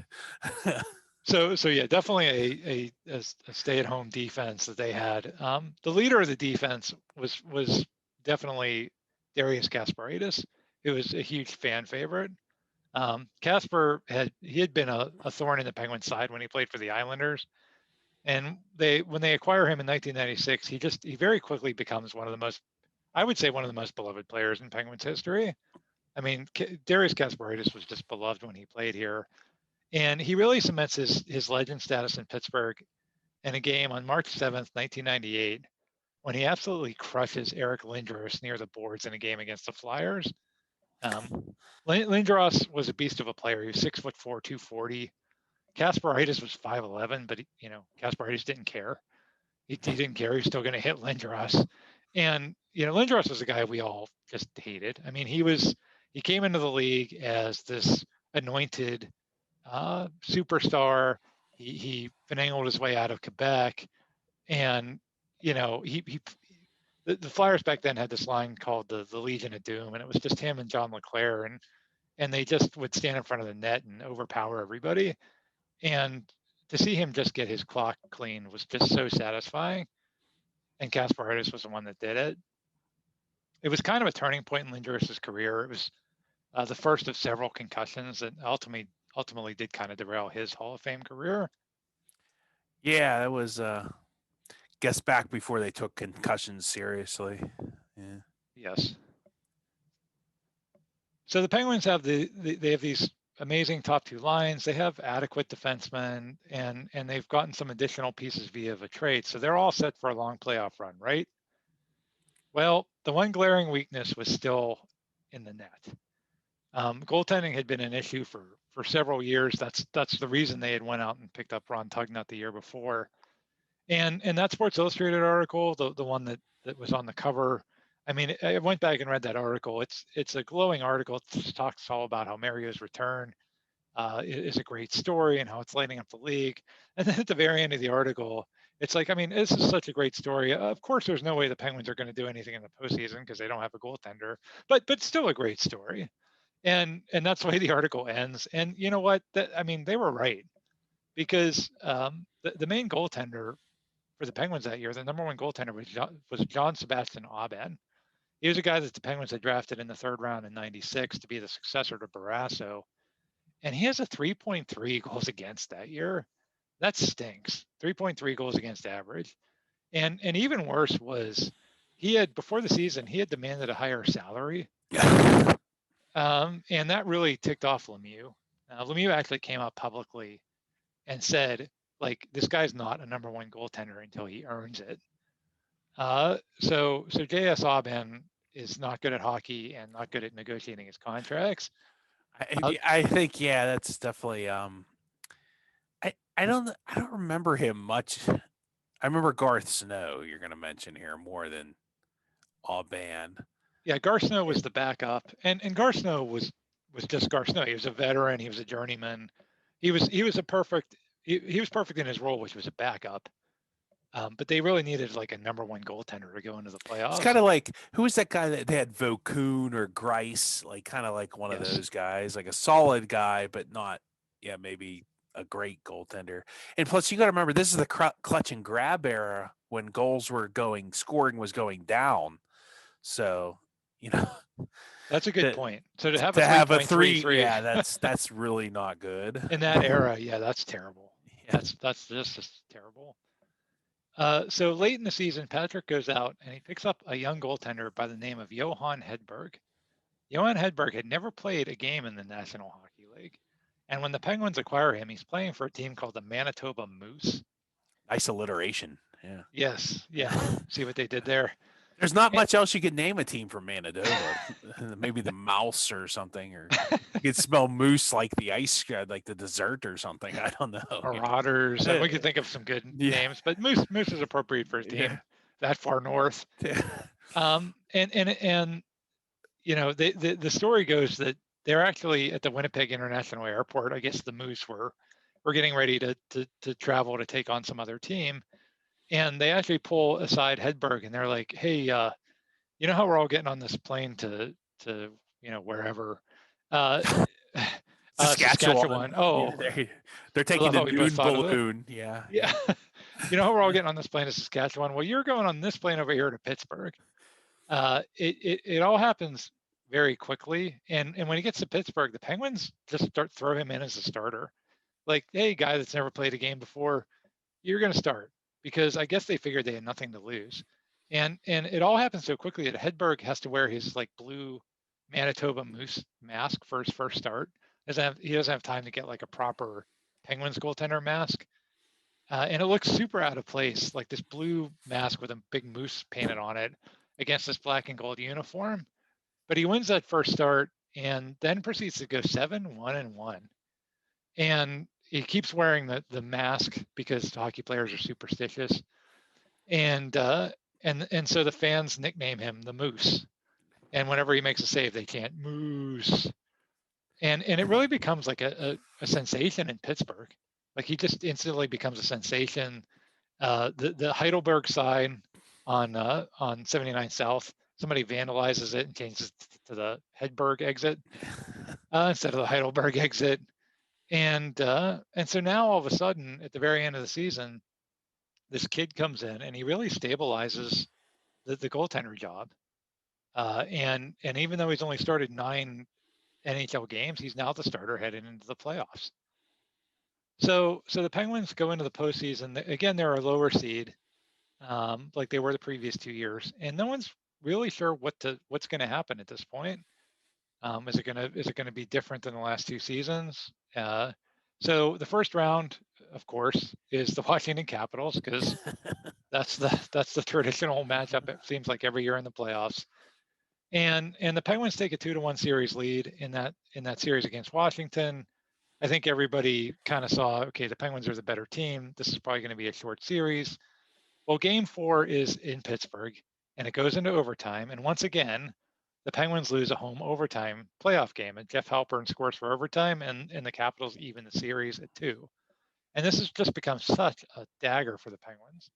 So yeah, definitely a stay-at-home defense that they had. The leader of the defense was definitely Darius Kasparaitis, who was a huge fan favorite. Casper had been a thorn in the Penguins' side when he played for the Islanders, and when they acquire him in 1996, he very quickly becomes one of the most beloved players in Penguins history. I mean, Darius Kasparaitis was just beloved when he played here. And he really cements his legend status in Pittsburgh in a game on March 7th, 1998, when he absolutely crushes Eric Lindros near the boards in a game against the Flyers. Lindros was a beast of a player. He was 6'4", 240. Kasparaitis was 5'11", but Kasparaitis didn't care. He didn't care. He was still going to hit Lindros. And Lindros was a guy we all just hated. I mean, he came into the league as this anointed superstar. He finagled his way out of Quebec, and the Flyers back then had this line called the Legion of Doom, and it was just him and John LeClair, and they just would stand in front of the net and overpower everybody. And to see him just get his clock clean was just so satisfying. And Kasparaitis was the one that did it. It was kind of a turning point in Lindros' career. It was the first of several concussions that ultimately did kind of derail his Hall of Fame career. Yeah, that was guess back before they took concussions seriously. Yeah. Yes. So the Penguins have they have these amazing top two lines. They have adequate defensemen, and they've gotten some additional pieces via a trade. So they're all set for a long playoff run, right? Well, the one glaring weakness was still in the net. Goaltending had been an issue for several years. That's the reason they had went out and picked up Ron Tugnut the year before. And that Sports Illustrated article, the one that was on the cover, I mean, I went back and read that article. It's a glowing article. It talks all about how Mario's return is a great story and how it's lighting up the league. And then at the very end of the article, it's like, I mean, this is such a great story. Of course, there's no way the Penguins are going to do anything in the postseason because they don't have a goaltender, but still a great story. And that's the way the article ends. And you know what? They were right, because the main goaltender for the Penguins that year, the number one goaltender was John Sebastian Aubin. He was a guy that the Penguins had drafted in the third round in '96 to be the successor to Barrasso. And he has a 3.3 goals against that year. That stinks. 3.3 goals against average. And even worse was before the season, he had demanded a higher salary. And that really ticked off Lemieux. Lemieux actually came out publicly and said, like, this guy's not a number one goaltender until he earns it. So J.S. Aubin is not good at hockey and not good at negotiating his contracts. I think, yeah, that's definitely. I don't remember him much. I remember Garth Snow. You're going to mention here more than Aubin. Yeah, Garth Snow was the backup, and Garth Snow was just Garth Snow. He was a veteran. He was a journeyman. He was perfect in his role, which was a backup. But they really needed like a number one goaltender to go into the playoffs. It's kind of like, who was that guy that they had, Vokoun or Grice, like kind of like one of those guys, like a solid guy, but not, maybe a great goaltender. And plus, you got to remember, this is the clutch and grab era when scoring was going down. So, that's a good point. So to have a 3, yeah, that's really not good in that era. Yeah, that's terrible. Yeah. That's just terrible. So late in the season, Patrick goes out and he picks up a young goaltender by the name of Johan Hedberg. Johan Hedberg had never played a game in the National Hockey League. And when the Penguins acquire him, he's playing for a team called the Manitoba Moose. Nice alliteration. Yeah. Yes. Yeah. See what they did there? There's not much else you could name a team from Manitoba. Maybe the Mouse or something, or you could smell moose like the ice, like the dessert or something. I don't know. Marauders, and we could think of some good names, but Moose is appropriate for a team that far north. And you know, the story goes that they're actually at the Winnipeg International Airport. I guess the Moose were getting ready to travel to take on some other team, and they actually pull aside Hedberg, and they're like, "Hey, you know how we're all getting on this plane to you know, wherever, Saskatchewan. Oh, they're taking the Dune balloon. Yeah. You know how we're all getting on this plane to Saskatchewan? Well, you're going on this plane over here to Pittsburgh. It all happens very quickly, and when he gets to Pittsburgh, the Penguins just start throwing him in as a starter. Like, hey, guy that's never played a game before, you're going to start, because I guess they figured they had nothing to lose. And it all happens so quickly that Hedberg has to wear his like blue Manitoba Moose mask for his first start. He doesn't have time to get like a proper Penguins goaltender mask. And it looks super out of place, like this blue mask with a big moose painted on it against this black and gold uniform. But he wins that first start and then proceeds to go 7-1-1. And he keeps wearing the mask because hockey players are superstitious. And so the fans nickname him the Moose. And whenever he makes a save, they chant Moose. And it really becomes like a sensation in Pittsburgh. Like, he just instantly becomes a sensation. The Heidelberg sign on 79 South, somebody vandalizes it and changes it to the Hedberg exit instead of the Heidelberg exit. And so now all of a sudden, at the very end of the season, this kid comes in and he really stabilizes the goaltender job. And even though he's only started 9 NHL games, he's now the starter heading into the playoffs. So the Penguins go into the postseason. Again, they're a lower seed, like they were the previous 2 years, and no one's really sure what's going to happen at this point. Is it going to be different than the last 2 seasons? So the first round, of course, is the Washington Capitals, because that's the traditional matchup. It seems like every year in the playoffs. And the Penguins take a 2-1 series lead in that series against Washington. I think everybody kind of saw, okay, the Penguins are the better team. This is probably going to be a short series. Well, Game 4 is in Pittsburgh, and it goes into overtime. And once again, the Penguins lose a home overtime playoff game, and Jeff Halpern scores for overtime, and the Capitals even the series at 2. And this has just become such a dagger for the Penguins.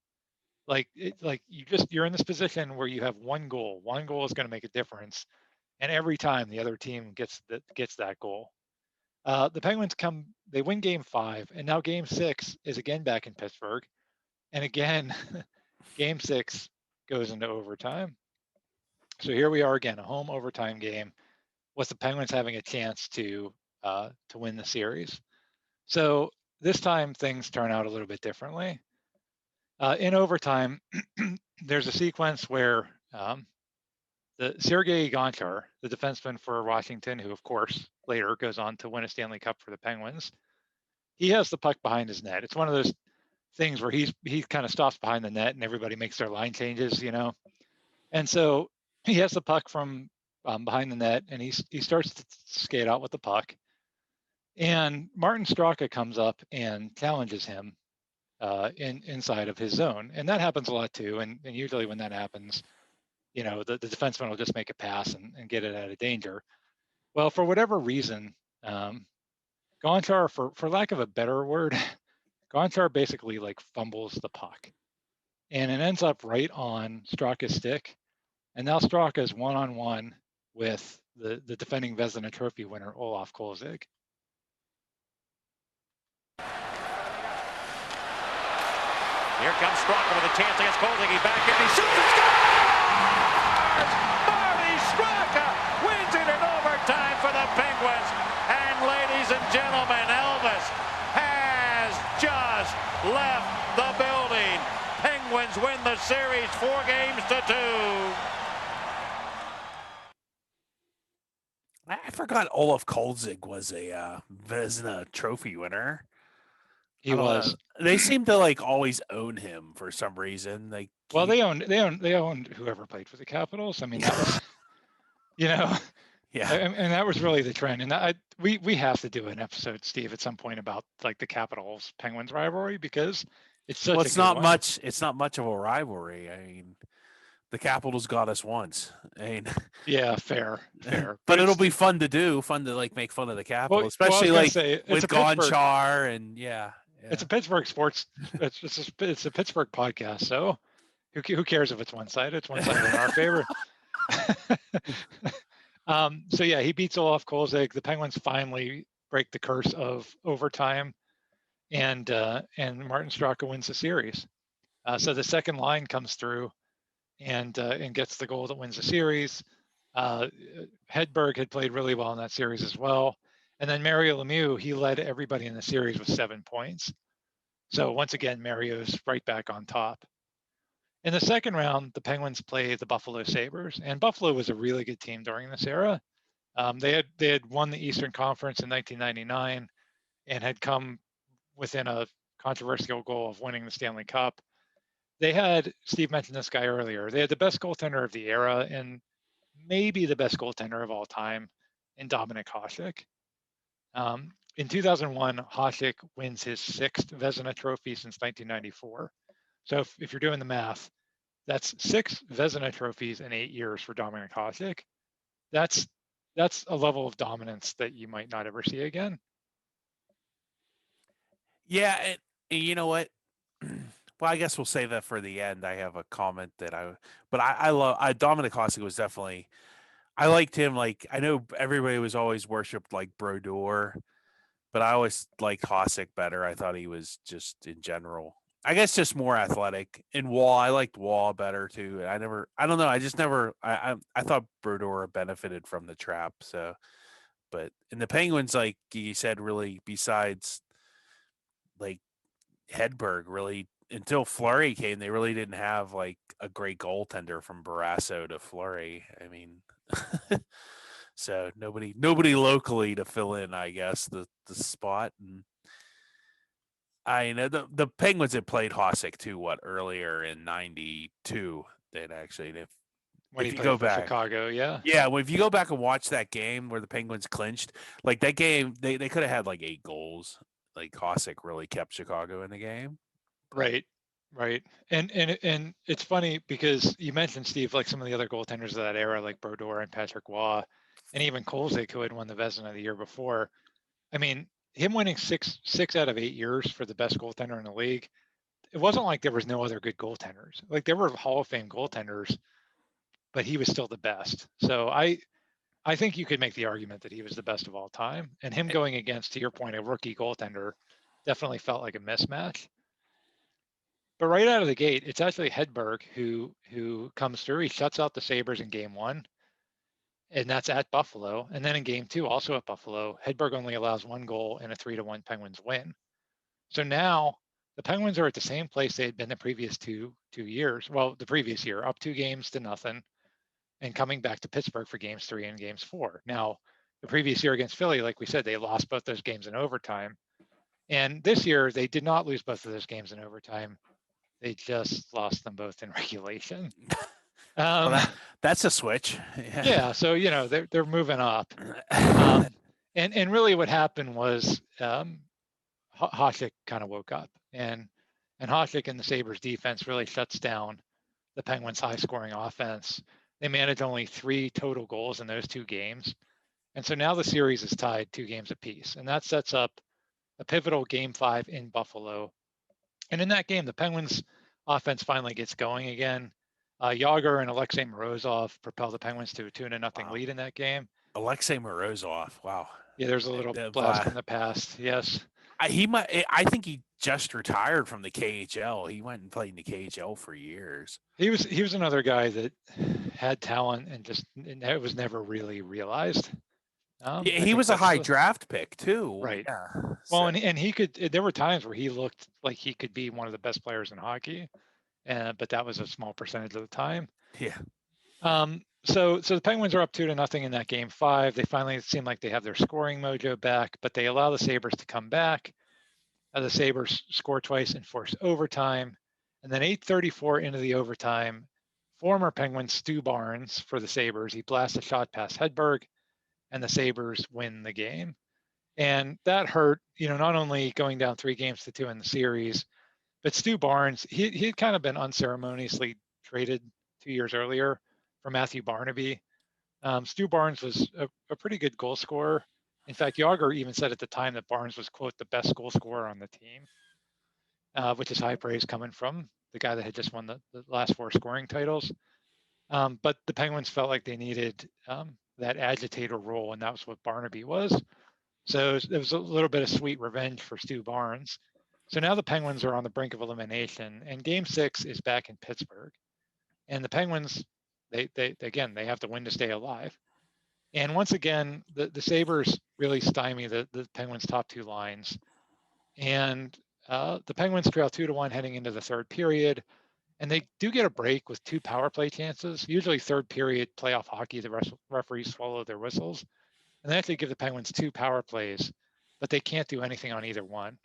You're in this position where you have one goal. One goal is going to make a difference, and every time the other team gets that goal. The Penguins they win Game 5, and now Game 6 is again back in Pittsburgh, and again, Game 6 goes into overtime. So here we are again, a home overtime game, with the Penguins having a chance to win the series. So this time things turn out a little bit differently. In overtime, there's a sequence where the Sergei Gonchar, the defenseman for Washington, who of course later goes on to win a Stanley Cup for the Penguins, he has the puck behind his net. It's one of those things where he kind of stops behind the net and everybody makes their line changes, you know. And so he has the puck from behind the net, and he starts to skate out with the puck. And Martin Straka comes up and challenges him inside of his zone, and that happens a lot too. And usually when that happens, you know, the defenseman will just make a pass and get it out of danger. Well, for whatever reason, Gonchar, for lack of a better word, Gonchar basically like fumbles the puck, and it ends up right on Straka's stick. And now Straka is one-on-one with the defending Vezina Trophy winner, Olaf Kolzig. Here comes Straka with a chance against Kolzig. He back in, he shoots and scores! Marty Straka wins it in overtime for the Penguins. And ladies and gentlemen, Elvis has just left the building. Penguins win the series 4-2. I forgot Olaf Kolzig was a Vezina Trophy winner. He I don't know. was. They seem to like always own him for some reason. Like, Well, they owned whoever played for the Capitals. I mean, that was, you know, yeah. and that was really the trend. And we have to do an episode, Steve, at some point about like the Capitals Penguins rivalry because it's such Well, a it's good not one. much. It's not much of a rivalry. I mean, the Capitals got us once. I mean, Yeah, fair. but it'll it's- be fun to do. Fun to like make fun of the well, Capitals, I was especially gonna like say it's with a Pittsburgh. Gonchar and yeah. It's a Pittsburgh sports. It's a Pittsburgh podcast. So who cares if it's one sided? It's one sided in our favor. So yeah, he beats Olaf Kolzig. The Penguins finally break the curse of overtime, and Martin Straka wins the series. So the second line comes through, and gets the goal that wins the series. Hedberg had played really well in that series as well, and then Mario Lemieux, he led everybody in the series with 7 points. So once again, Mario's right back on top. In the second round, the Penguins play the Buffalo Sabres, and Buffalo was a really good team during this era. They had won the Eastern Conference in 1999 and had come within a controversial goal of winning the Stanley Cup. They had, Steve mentioned this guy earlier, they had the best goaltender of the era and maybe the best goaltender of all time in Dominik Hasek. In 2001, Hasek wins his 6th Vezina Trophy since 1994. So if you're doing the math, that's 6 Vezina trophies in 8 years for Dominik Hasek. That's a level of dominance that you might not ever see again. Yeah, and you know what? Well, I guess we'll save that for the end. I have a comment that I love. Dominik Hasek was definitely. I liked him. Like, I know everybody was always worshipped like Brodeur, but I always liked Hasek better. I thought he was just in general, I guess, just more athletic. And Wall, I liked Wall better too. I don't know. I just never. I thought Brodeur benefited from the trap. So, but in the Penguins, like you said, really, besides like Hedberg, really until Fleury came, they really didn't have like a great goaltender from Barrasso to Fleury. I mean, so nobody locally to fill in, I guess, the spot. And I know the Penguins had played Hasek too, earlier in '92. They'd actually, When if he you played go for back, Chicago, yeah. yeah, well, if you go back and watch that game where the Penguins clinched, like that game, they could have had like 8 goals. Like Hasek really kept Chicago in the game. Right. And it's funny because you mentioned, Steve, like some of the other goaltenders of that era, like Brodeur and Patrick Waugh, and even Kolzig, who had won the Vezina the year before. I mean, him winning 6 out of 8 years for the best goaltender in the league, it wasn't like there was no other good goaltenders. Like there were Hall of Fame goaltenders, but he was still the best. So I think you could make the argument that he was the best of all time. And him going against, to your point, a rookie goaltender definitely felt like a mismatch. But right out of the gate, it's actually Hedberg who comes through. He shuts out the Sabres in game 1, and that's at Buffalo. And then in game 2, also at Buffalo, Hedberg only allows 1 goal and a 3-1 Penguins win. So now the Penguins are at the same place they had been the previous two years. Well, the previous year, up 2 games to nothing, and coming back to Pittsburgh for games 3 and games 4. Now, the previous year against Philly, like we said, they lost both those games in overtime. And this year, they did not lose both of those games in overtime. They just lost them both in regulation. Well, that's a switch. Yeah, so they're moving up. And really, what happened was Hasek kind of woke up, and Hasek and the Sabres defense really shuts down the Penguins' high-scoring offense. They managed only 3 total goals in those 2 games, and so now the series is tied 2 games apiece, and that sets up a pivotal Game 5 in Buffalo. And in that game, the Penguins' offense finally gets going again. Yager and Alexei Morozov propel the Penguins to a 2-0 lead in that game. Alexei Morozov, wow. Yeah, there's a little blast from the past. Yes. I think he just retired from the KHL. He went and played in the KHL for years. He was another guy that had talent and it was never really realized. He was a high draft pick too. Right. Yeah. Well, and he could. There were times where he looked like he could be one of the best players in hockey, but that was a small percentage of the time. Yeah. So the Penguins are up 2-0 in that game 5. They finally seem like they have their scoring mojo back, but they allow the Sabres to come back. The Sabres score twice and force overtime. And then 8:34 into the overtime, former Penguin Stu Barnes for the Sabres, he blasts a shot past Hedberg, and the Sabres win the game. And that hurt, not only going down 3-2 in the series, but Stu Barnes, he had kind of been unceremoniously traded 2 years earlier for Matthew Barnaby. Stu Barnes was a pretty good goal scorer. In fact, Yager even said at the time that Barnes was, quote, the best goal scorer on the team, which is high praise coming from the guy that had just won the last 4 scoring titles. But the Penguins felt like they needed that agitator role, and that was what Barnaby was. So it was a little bit of sweet revenge for Stu Barnes. So now the Penguins are on the brink of elimination, and Game 6 is back in Pittsburgh. And the Penguins, they have to win to stay alive. And once again, the Sabres really stymie the Penguins' top 2 lines. And the Penguins trail 2-1 heading into the third period. And they do get a break with 2 power play chances. Usually third period playoff hockey, the referees swallow their whistles. And they actually give the Penguins 2 power plays, but they can't do anything on either one.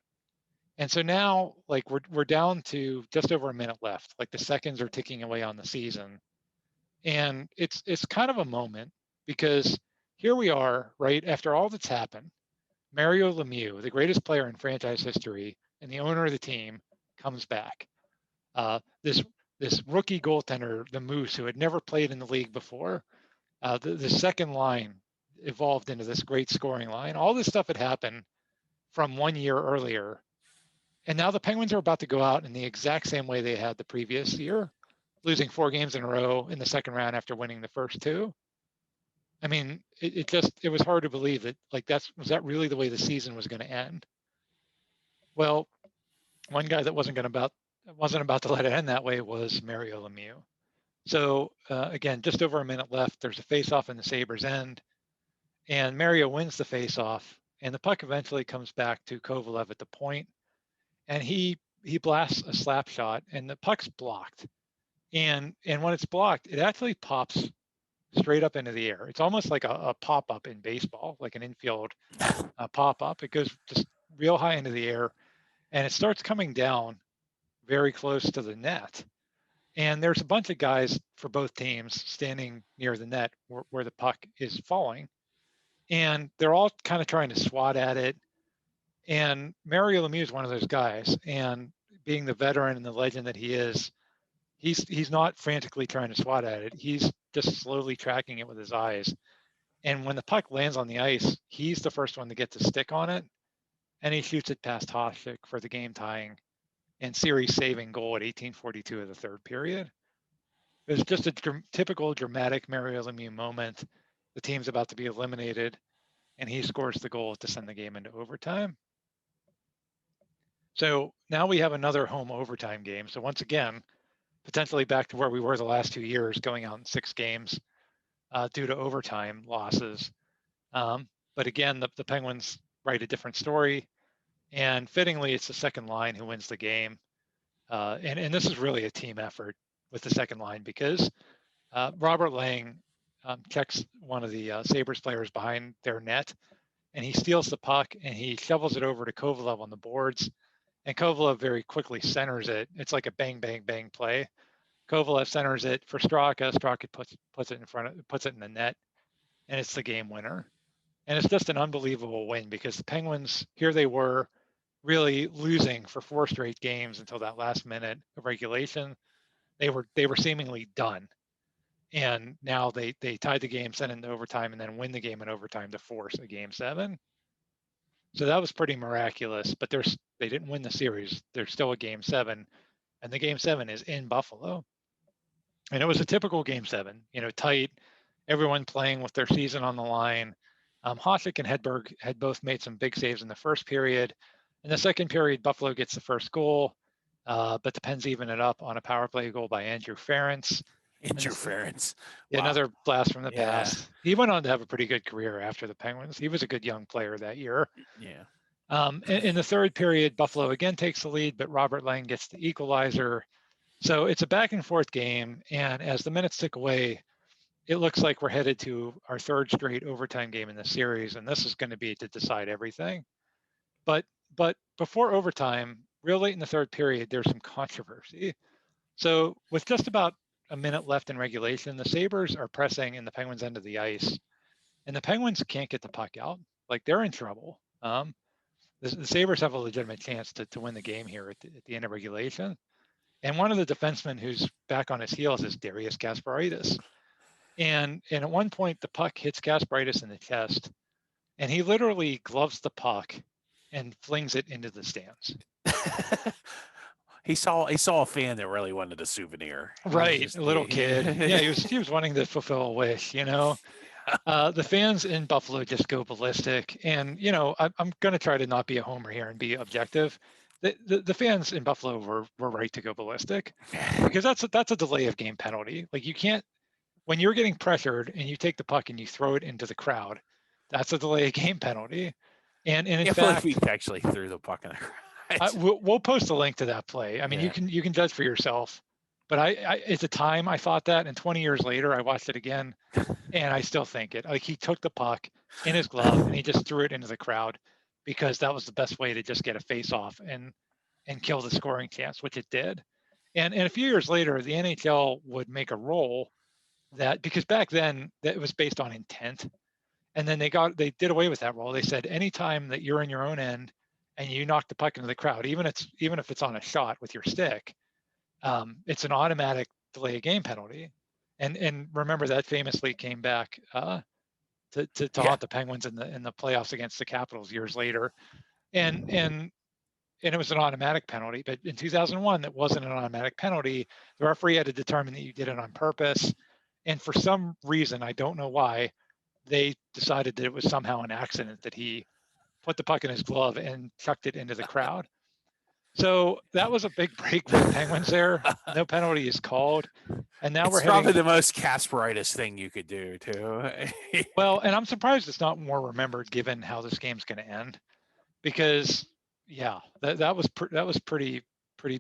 And so now, like, we're down to just over a minute left. Like, the seconds are ticking away on the season. And it's kind of a moment, because here we are, right after all that's happened. Mario Lemieux, the greatest player in franchise history and the owner of the team, comes back. This rookie goaltender, the Moose, who had never played in the league before, the second line evolved into this great scoring line. All this stuff had happened from 1 year earlier. And now the Penguins are about to go out in the exact same way they had the previous year, losing 4 games in a row in the second round after winning the first 2. I mean, it was hard to believe that, like, was that really the way the season was going to end? Well, one guy that wasn't about to let it end that way was Mario Lemieux. So again, just over a minute left. There's a face-off in the Sabres' end, and Mario wins the face-off, and the puck eventually comes back to Kovalev at the point, and he blasts a slap shot, and the puck's blocked. And when it's blocked, it actually pops straight up into the air. It's almost like a pop-up in baseball, like an infield pop-up. It goes just real high into the air, and it starts coming down very close to the net. And there's a bunch of guys for both teams standing near the net where the puck is falling. And they're all kind of trying to swat at it. And Mario Lemieux is one of those guys. And being the veteran and the legend that he is, he's not frantically trying to swat at it. He's just slowly tracking it with his eyes. And when the puck lands on the ice, he's the first one to get the stick on it. And he shoots it past Hasek for the game tying and series saving goal at 18:42 of the third period. It was just a typical dramatic Mario Lemieux moment. The team's about to be eliminated, and he scores the goal to send the game into overtime. So now we have another home overtime game. So once again, potentially back to where we were the last 2 years, going out in 6 games due to overtime losses. But again, the Penguins write a different story. And fittingly, it's the second line who wins the game. And this is really a team effort with the second line, because Robert Lang checks one of the Sabres players behind their net, and he steals the puck and he shovels it over to Kovalev on the boards. And Kovalev very quickly centers it. It's like a bang, bang, bang play. Kovalev centers it for Straka. Straka puts it in the net, and it's the game winner. And it's just an unbelievable win, because the Penguins, here they were, really losing for 4 straight games until that last minute of regulation. They were seemingly done, and now they tied the game, sent it into overtime, and then win the game in overtime to force a Game 7. So that was pretty miraculous. But they didn't win the series. There's still a Game 7, and the Game 7 is in Buffalo. And it was a typical Game 7, tight, everyone playing with their season on the line. Hasek and Hedberg had both made some big saves in the first period. In the second period, Buffalo gets the first goal, but the Pens even it up on a power play goal by Andrew Ference. Andrew Ference. Wow. Another blast from the Yeah. past. He went on to have a pretty good career after the Penguins. He was a good young player that year. Yeah. In the third period, Buffalo again takes the lead, but Robert Lang gets the equalizer. So it's a back and forth game. And as the minutes tick away, it looks like we're headed to our 3rd straight overtime game in the series. And this is going to be to decide everything. But but before overtime, real late in the third period, there's some controversy. So with just about a minute left in regulation, the Sabres are pressing in the Penguins' end of the ice, and the Penguins can't get the puck out. Like, they're in trouble. The Sabres have a legitimate chance to win the game here at the end of regulation. And one of the defensemen who's back on his heels is Darius Kasparaitis. And at one point, the puck hits Kasparaitis in the chest, and he literally gloves the puck and flings it into the stands. He saw a fan that really wanted a souvenir. Right, a little kid. Yeah, he was wanting to fulfill a wish, you know. The fans in Buffalo just go ballistic, and you know, I'm going to try to not be a homer here and be objective. The fans in Buffalo were right to go ballistic, because that's a delay of game penalty. Like, you can't, when you're getting pressured and you take the puck and you throw it into the crowd, that's a delay of game penalty. And in fact, we actually threw the puck in the crowd. We'll post a link to that play. I mean, you can judge for yourself. But I at the time I thought that, and 20 years later I watched it again, and I still think it. Like, he took the puck in his glove and he just threw it into the crowd, because that was the best way to just get a face off and kill the scoring chance, which it did. And a few years later, the NHL would make a rule that, because back then that was based on intent, and then they did away with that rule. They said anytime that you're in your own end and you knock the puck into the crowd, even if it's on a shot with your stick, it's an automatic delay of game penalty. And remember, that famously came back to haunt the Penguins in the playoffs against the Capitals years later. And it was an automatic penalty. But in 2001, that wasn't an automatic penalty. The referee had to determine that you did it on purpose. And for some reason, I don't know why, they decided that it was somehow an accident that he put the puck in his glove and chucked it into the crowd. So that was a big break for the Penguins there. No penalty is called. And now we're probably the most Kasparaitis thing you could do, too. Well, and I'm surprised it's not more remembered, given how this game's going to end, because yeah, that was pretty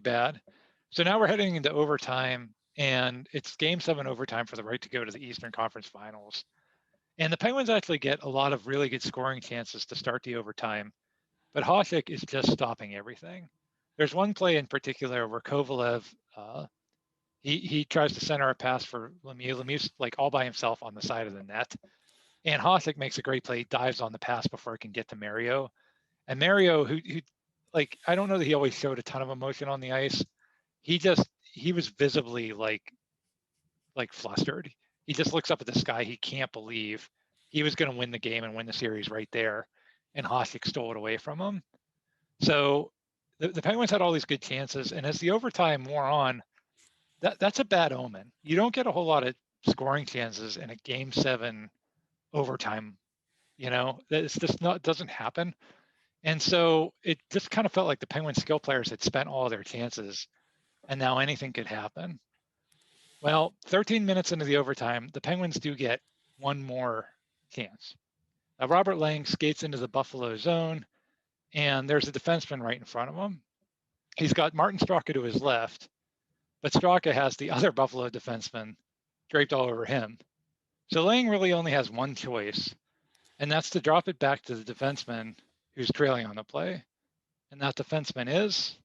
bad. So now we're heading into overtime, and it's Game 7 overtime for the right to go to the Eastern Conference Finals. And the Penguins actually get a lot of really good scoring chances to start the overtime, but Hasek is just stopping everything. There's one play in particular where Kovalev, he tries to center a pass for Lemieux. Lemieux's like all by himself on the side of the net, and Hasek makes a great play, dives on the pass before it can get to Mario. And Mario, who like, I don't know that he always showed a ton of emotion on the ice. He was visibly like flustered. He just looks up at the sky. He can't believe he was going to win the game and win the series right there, and Hasek stole it away from him. So the Penguins had all these good chances, and as the overtime wore on, that's a bad omen. You don't get a whole lot of scoring chances in a Game 7 overtime. You know, it's just not, doesn't happen. And so it just kind of felt like the Penguins skill players had spent all their chances, and now anything could happen. Well, 13 minutes into the overtime, the Penguins do get one more chance. Robert Lang skates into the Buffalo zone, and there's a defenseman right in front of him. He's got Martin Straka to his left, but Straka has the other Buffalo defenseman draped all over him. So Lang really only has one choice, and that's to drop it back to the defenseman who's trailing on the play. And that defenseman is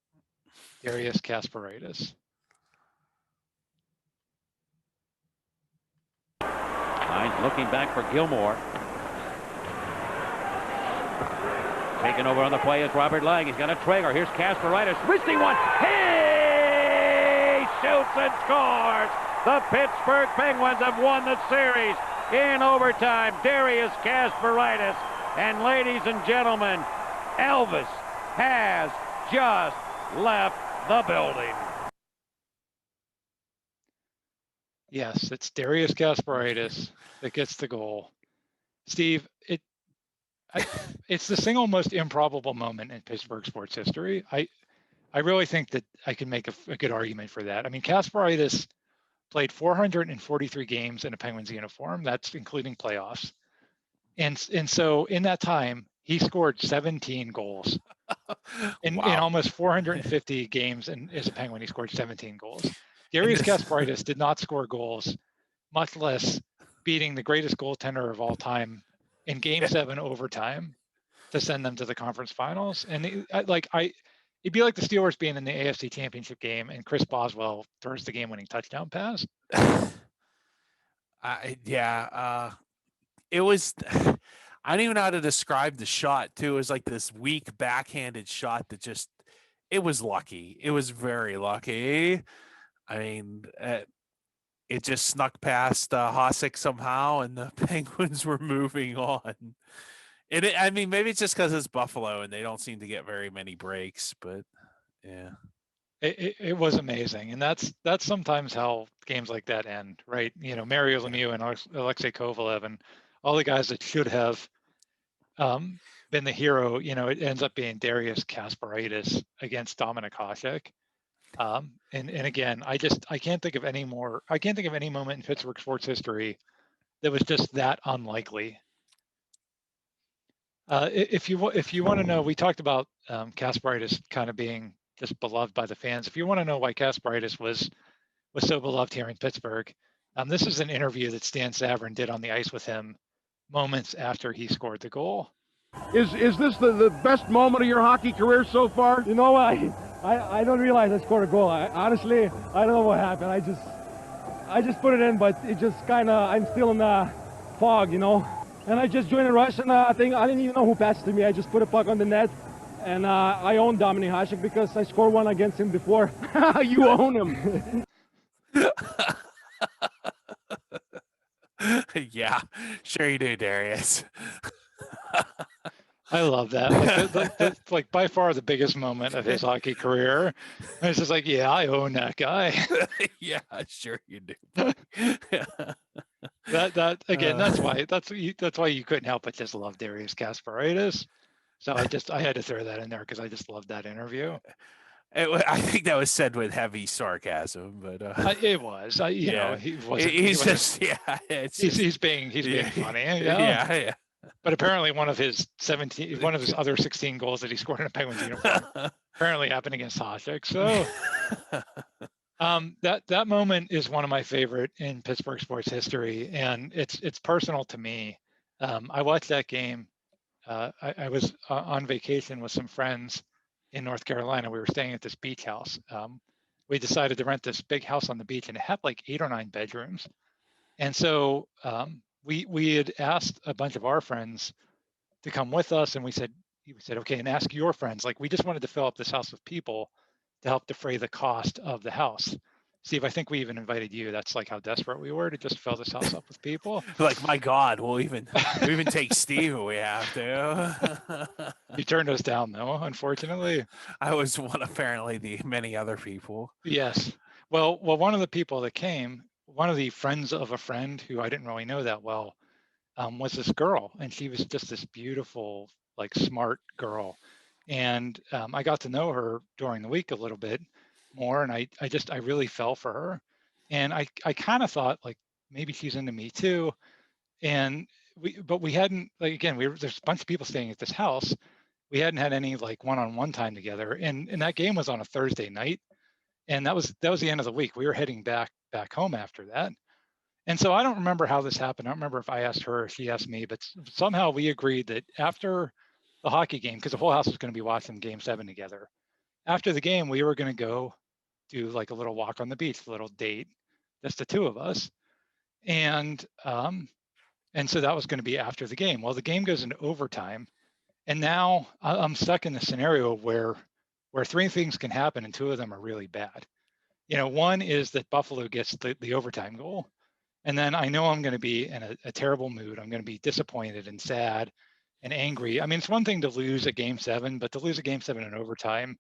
Darius Kasparaitis. Looking back for Gilmore. Taking over on the play is Robert Lang. He's got a trigger. Here's Kasparaitis. Missing one. He shoots and scores. The Pittsburgh Penguins have won the series in overtime. Darius Kasparaitis. And ladies and gentlemen, Elvis has just left the building. Yes, it's Darius Kasparaitis that gets the goal. Steve, it's the single most improbable moment in Pittsburgh sports history. I really think that I can make a good argument for that. I mean, Kasparaitis played 443 games in a Penguins uniform. That's including playoffs. And so in that time, he scored 17 goals. In almost 450 games as a Penguin, he scored 17 goals. Darius Kasparaitis did not score goals, much less beating the greatest goaltender of all time in Game 7 overtime. to send them to the conference finals. And it'd be like the Steelers being in the AFC Championship game and Chris Boswell throws the game-winning touchdown pass. It was. I don't even know how to describe the shot too. It was like this weak backhanded shot that just. It was lucky. It was very lucky. I mean, it just snuck past Hasek somehow, and the Penguins were moving on. I mean, maybe it's just because it's Buffalo and they don't seem to get very many breaks, but yeah. It was amazing. And that's sometimes how games like that end, right? You know, Mario Lemieux and Alexei Kovalev and all the guys that should have been the hero, you know, it ends up being Darius Kasparaitis against Dominik Hasek. And again, I can't think of any moment in Pittsburgh sports history that was just that unlikely. If you want to know, we talked about Kasparaitis kind of being just beloved by the fans. If you want to know why Kasparaitis was so beloved here in Pittsburgh, this is an interview that Stan Savran did on the ice with him moments after he scored the goal. Is this the best moment of your hockey career so far? You know, I don't realize I scored a goal. Honestly, I don't know what happened. I just put it in, but it just kind of, I'm still in the fog, you know. And I just joined a rush, and I think I didn't even know who passed it to me. I just put a puck on the net, and I own Dominik Hasek because I scored one against him before. You own him. Yeah, sure you do, Darius. I love that. Like by far the biggest moment of his hockey career. And it's just like, yeah, I own that guy. Yeah, sure you do. That again, that's why you couldn't help but just love Darius Kasparaitis. So I had to throw that in there because I just loved that interview. I think that was said with heavy sarcasm, but it was. You know, he's being funny. Yeah. But apparently one of his other 16 goals that he scored in a Penguins uniform apparently happened against Hasek. So that moment is one of my favorite in Pittsburgh sports history, and it's personal to me. I watched that game. I was on vacation with some friends in North Carolina. We were staying at this beach house. We decided to rent this big house on the beach, and it had like 8 or 9 bedrooms. And so we had asked a bunch of our friends to come with us, and we said, okay, and ask your friends. Like, we just wanted to fill up this house with people to help defray the cost of the house. Steve, I think we even invited you. That's like how desperate we were to just fill this house up with people. Like, my God, we'll even take Steve if we have to. You turned us down, though, unfortunately. I was one, apparently, the many other people. Yes. Well, one of the people that came, one of the friends of a friend who I didn't really know that well, was this girl, and she was just this beautiful, like, smart girl. And I got to know her during the week a little bit more, and I really fell for her. And I kind of thought, like, maybe she's into me too. And we hadn't, like, again, there's a bunch of people staying at this house. We hadn't had any like one-on-one time together. And that game was on a Thursday night. And that was the end of the week. We were heading back home after that. And so I don't remember how this happened. I don't remember if I asked her or she asked me, but somehow we agreed that after the hockey game, because the whole house was going to be watching Game 7 together, after the game, we were going to go do like a little walk on the beach, a little date, just the two of us. And so that was going to be after the game. Well, the game goes into overtime. And now I'm stuck in the scenario where 3 things can happen and 2 of them are really bad. You know, one is that Buffalo gets the overtime goal. And then I know I'm going to be in a terrible mood. I'm going to be disappointed and sad and angry. I mean, it's one thing to lose a Game 7, but to lose a Game 7 in overtime,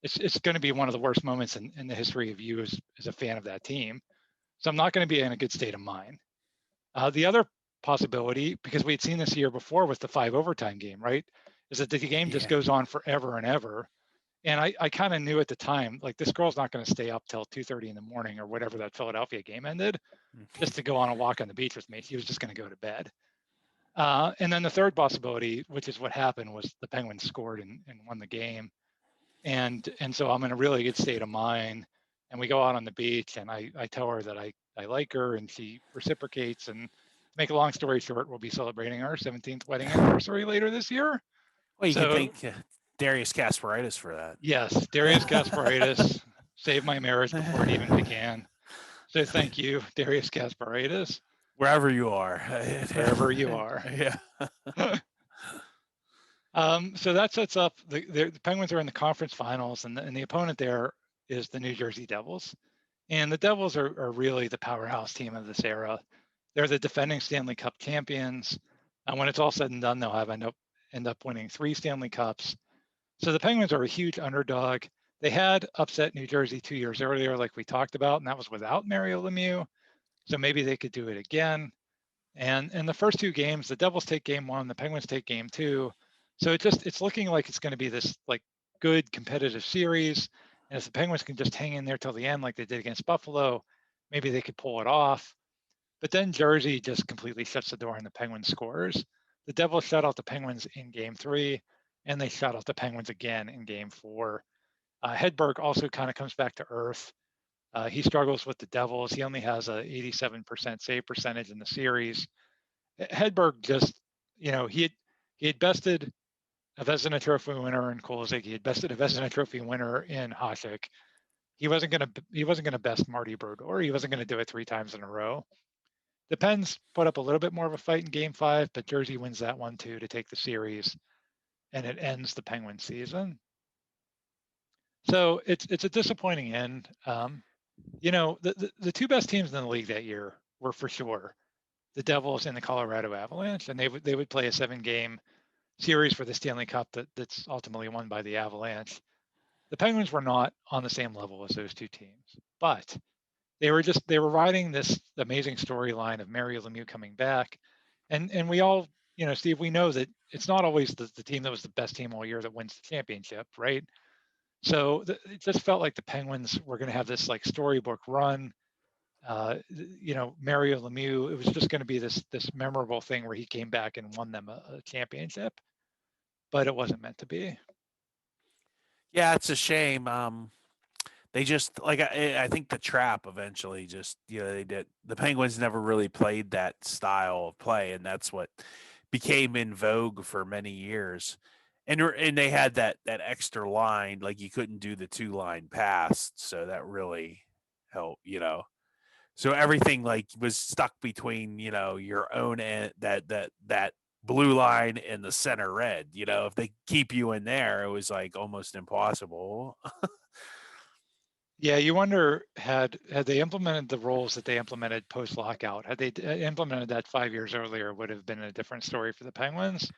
it's going to be one of the worst moments in the history of you as a fan of that team. So I'm not going to be in a good state of mind. The other possibility, because we had seen this year before with the 5 overtime game, right, is that the game just goes on forever and ever. And I kind of knew at the time, like, this girl's not going to stay up till 2:30 in the morning or whatever that Philadelphia game ended, just to go on a walk on the beach with me. She was just going to go to bed. And then the third possibility, which is what happened, was the Penguins scored and won the game. And so I'm in a really good state of mind. And we go out on the beach, and I tell her that I like her, and she reciprocates. And to make a long story short, we'll be celebrating our 17th wedding anniversary later this year. Well, you So- can thank Darius Kasparaitis for that. Yes, Darius Kasparaitis saved my marriage before it even began. So thank you, Darius Kasparaitis, Wherever you are. wherever you are. Yeah. So that sets up the Penguins are in the conference finals, and the opponent there is the New Jersey Devils. And the Devils are really the powerhouse team of this era. They're the defending Stanley Cup champions. And when it's all said and done, they'll have end up winning 3 Stanley Cups. So the Penguins are a huge underdog. They had upset New Jersey 2 years earlier, like we talked about, and that was without Mario Lemieux. So maybe they could do it again. And in the first 2 games, the Devils take game 1, the Penguins take game 2. So it's looking like it's going to be this like good competitive series. And if the Penguins can just hang in there till the end, like they did against Buffalo, maybe they could pull it off. But then Jersey just completely shuts the door on the Penguins scores. The Devils shut out the Penguins in game 3, and they shut out the Penguins again in game 4. Hedberg also kind of comes back to earth. He struggles with the Devils. He only has a 87% save percentage in the series. Hedberg just, he had bested a Vezina Trophy winner in Kolzig. He had bested a Vezina Trophy winner in Hasek. He wasn't gonna best Marty Brodeur. He wasn't gonna do it 3 times in a row. The Pens put up a little bit more of a fight in Game 5, but Jersey wins that one too to take the series, and it ends the Penguins season. So it's a disappointing end. The 2 best teams in the league that year were for sure the Devils and the Colorado Avalanche, and they would play a 7-game series for the Stanley Cup that's ultimately won by the Avalanche. The Penguins were not on the same level as those 2 teams, but they were riding this amazing storyline of Mario Lemieux coming back, and we all, Steve, we know that it's not always the team that was the best team all year that wins the championship, right? So it just felt like the Penguins were going to have this like storybook run. Mario Lemieux, it was just going to be this memorable thing where he came back and won them a championship, but it wasn't meant to be. Yeah, it's a shame. They just I think the trap eventually just they did. The Penguins never really played that style of play, and that's what became in vogue for many years. And they had that extra line, like you couldn't do the 2-line pass, so that really helped, So everything like was stuck between your own end, that blue line and the center red. If they keep you in there, it was like almost impossible. Yeah, you wonder had they implemented the rules that they implemented post lockout, had they implemented that 5 years earlier, would have been a different story for the Penguins.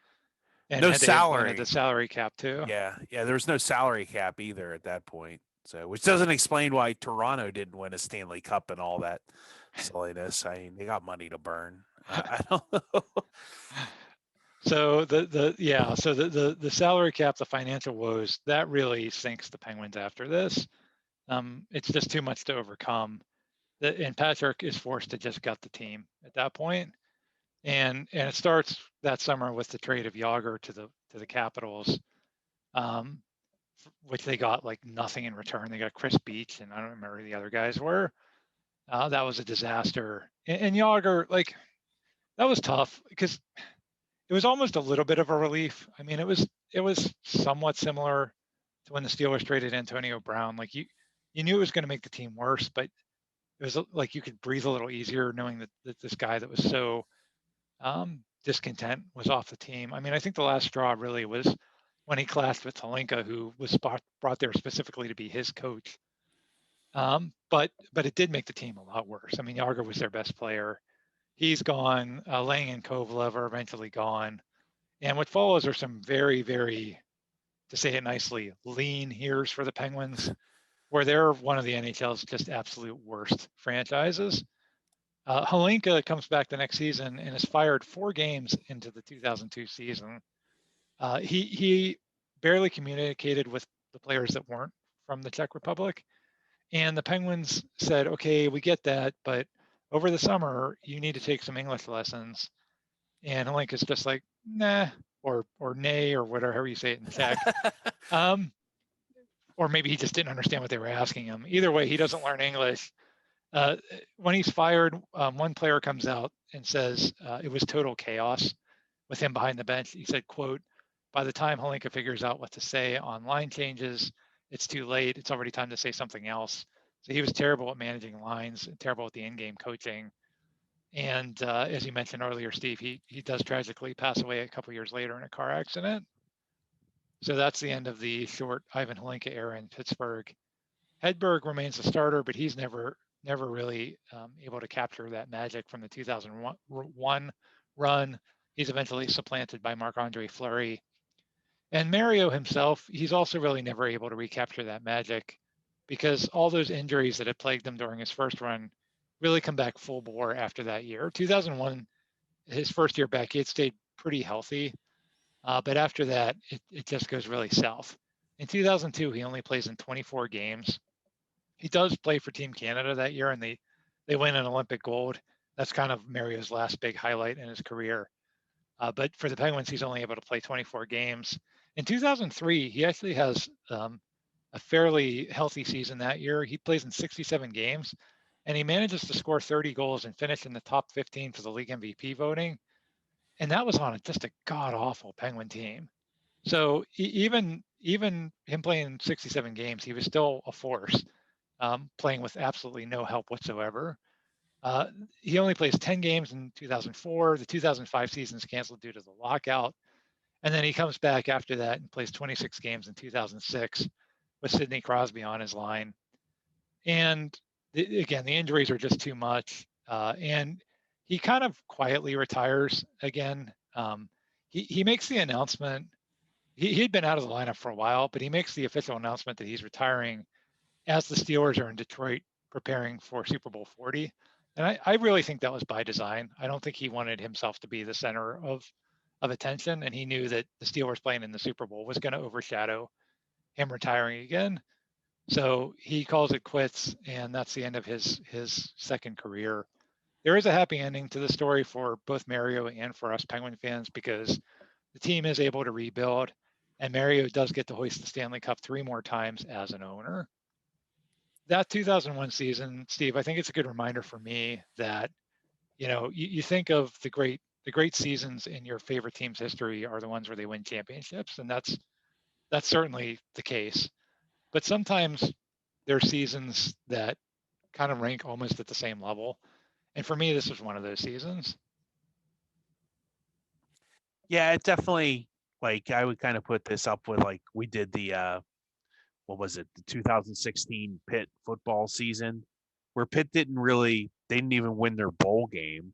And No had they salary. implemented the salary cap too. Yeah, there was no salary cap either at that point. So, which doesn't explain why Toronto didn't win a Stanley Cup and all that silliness. I mean, they got money to burn. I don't know. So the salary cap, the financial woes, that really sinks the Penguins after this. It's just too much to overcome. And Patrick is forced to just gut the team at that point. And it starts that summer with the trade of Yager to the Capitals, which they got like nothing in return. They got Chris Beach, and I don't remember who the other guys were. That was a disaster. And Yager, like, that was tough because it was almost a little bit of a relief. I mean, it was somewhat similar to when the Steelers traded Antonio Brown. Like you knew it was going to make the team worse, but it was like you could breathe a little easier knowing that this guy that was so discontent was off the team. I mean, I think the last straw really was when he clashed with Hlinka, who was brought there specifically to be his coach. But it did make the team a lot worse. I mean, Yager was their best player. He's gone. Lang and Kovalev are eventually gone. And what follows are some very, very, to say it nicely, lean years for the Penguins, where they're one of the NHL's just absolute worst franchises. Hlinka comes back the next season and is fired 4 games into the 2002 season. He barely communicated with the players that weren't from the Czech Republic. And the Penguins said, okay, we get that, but over the summer, you need to take some English lessons. And Hlinka's just like, nah, or nay, or whatever you say it in Czech. Or maybe he just didn't understand what they were asking him. Either way, he doesn't learn English. When he's fired, one player comes out and says it was total chaos with him behind the bench. He said, quote, by the time Holinka figures out what to say on line changes, it's too late. It's already time to say something else. So he was terrible at managing lines and terrible at the in-game coaching. And as you mentioned earlier, Steve, he does tragically pass away a couple years later in a car accident. So that's the end of the short Ivan Holinka era in Pittsburgh. Hedberg remains a starter, but he's never really able to capture that magic from the 2001 run. He's eventually supplanted by Marc-Andre Fleury. And Mario himself, he's also really never able to recapture that magic because all those injuries that had plagued him during his first run really come back full bore after that year. 2001, his first year back, he had stayed pretty healthy. But after that, it just goes really south. In 2002, he only plays in 24 games. He does play for Team Canada that year, and they win an Olympic gold. That's kind of Mario's last big highlight in his career. But for the Penguins, he's only able to play 24 games. In 2003, he actually has a fairly healthy season that year. He plays in 67 games, and he manages to score 30 goals and finish in the top 15 for the league MVP voting. And that was on just a god-awful Penguin team. So even him playing 67 games, he was still a force, playing with absolutely no help whatsoever. He only plays 10 games in 2004. The 2005 season is canceled due to the lockout. And then he comes back after that and plays 26 games in 2006 with Sidney Crosby on his line. And again, the injuries are just too much. And he kind of quietly retires again. He makes the announcement. He'd been out of the lineup for a while, but he makes the official announcement that he's retiring as the Steelers are in Detroit preparing for Super Bowl 40. And I really think that was by design. I don't think he wanted himself to be the center of attention. And he knew that the Steelers playing in the Super Bowl was going to overshadow him retiring again. So he calls it quits, and that's the end of his second career. There is a happy ending to the story for both Mario and for us Penguin fans because the team is able to rebuild, and Mario does get to hoist the Stanley Cup 3 more times as an owner. That 2001 season, Steve, I think it's a good reminder for me that, you think of the great seasons in your favorite team's history are the ones where they win championships, and that's certainly the case. But sometimes there are seasons that kind of rank almost at the same level. And for me, this was one of those seasons. Yeah, it definitely, like, I would kind of put this up with, like, we did the, what was it, the 2016 Pitt football season, where Pitt they didn't even win their bowl game.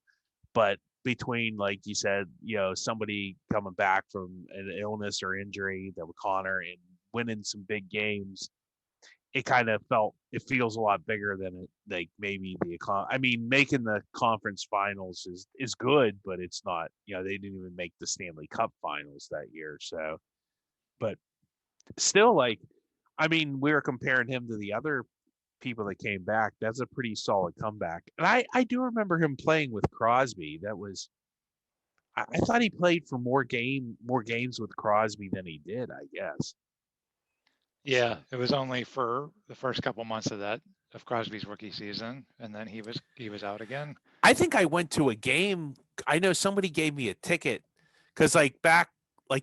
But between, like you said, somebody coming back from an illness or injury, that with Connor, and winning some big games, it feels a lot bigger than it, like, maybe making the conference finals is good, but it's not, they didn't even make the Stanley Cup finals that year. So, but still, like, we were comparing him to the other people that came back. That's a pretty solid comeback. And I do remember him playing with Crosby. I thought he played for more games with Crosby than he did, I guess. Yeah, it was only for the first couple months of Crosby's rookie season, and then he was out again. I think I went to a game. I know somebody gave me a ticket because,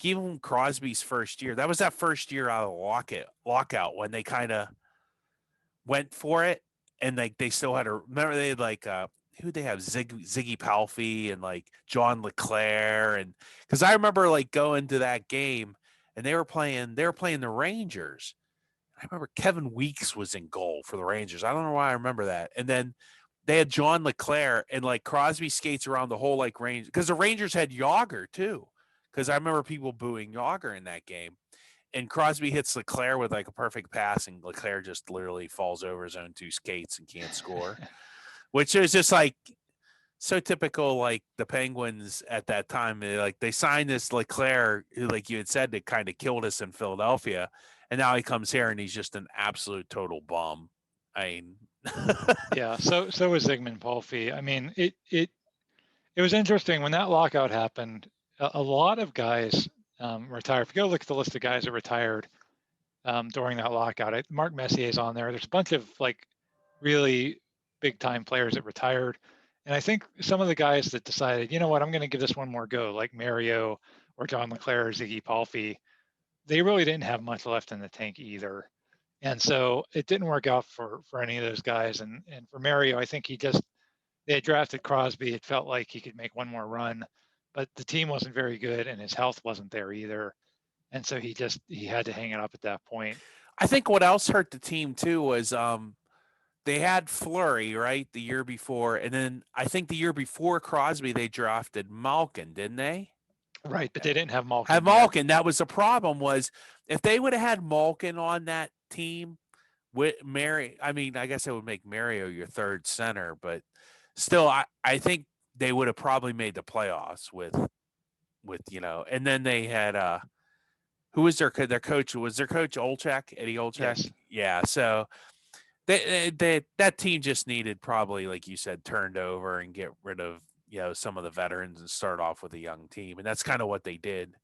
even Crosby's first year, that was that first year out of lockout when they kind of went for it, and they still had remember they had who'd they have, Ziggy Palffy and like John LeClaire, and because I remember going to that game. And they were playing the Rangers. I remember Kevin Weeks was in goal for the Rangers. I don't know why I remember that. And then they had John LeClaire, and Crosby skates around the whole range because the Rangers had Yager too. Because I remember people booing Yager in that game. And Crosby hits LeClaire with a perfect pass, and LeClaire just literally falls over his own 2 skates and can't score. Which is just so typical, the Penguins at that time. They signed this Leclerc, who, like you had said, that kind of killed us in Philadelphia, and now he comes here and he's just an absolute total bum. Yeah. So was Zygmunt Palffy. It was interesting when that lockout happened. A lot of guys retired. If you go look at the list of guys that retired during that lockout, Mark Messier's on there. There's a bunch of really big time players that retired. And I think some of the guys that decided, I'm going to give this one more go, like Mario or John LeClaire or Ziggy Palffy, they really didn't have much left in the tank either. And so it didn't work out for any of those guys. And for Mario, I think they had drafted Crosby. It felt like he could make one more run, but the team wasn't very good and his health wasn't there either. And so he had to hang it up at that point. I think what else hurt the team too was they had Fleury, right, the year before. And then I think the year before Crosby, they drafted Malkin, didn't they? Right, but they didn't have Malkin. Have Malkin. That was the problem, was if they would have had Malkin on that team with I guess it would make Mario your third center, but still, I think they would have probably made the playoffs with and then they had who was their coach? Was their coach Olchak, Eddie Olchak? Yes. Yeah. So that team just needed, probably, like you said, turned over and get rid of some of the veterans and start off with a young team, and that's kind of what they did.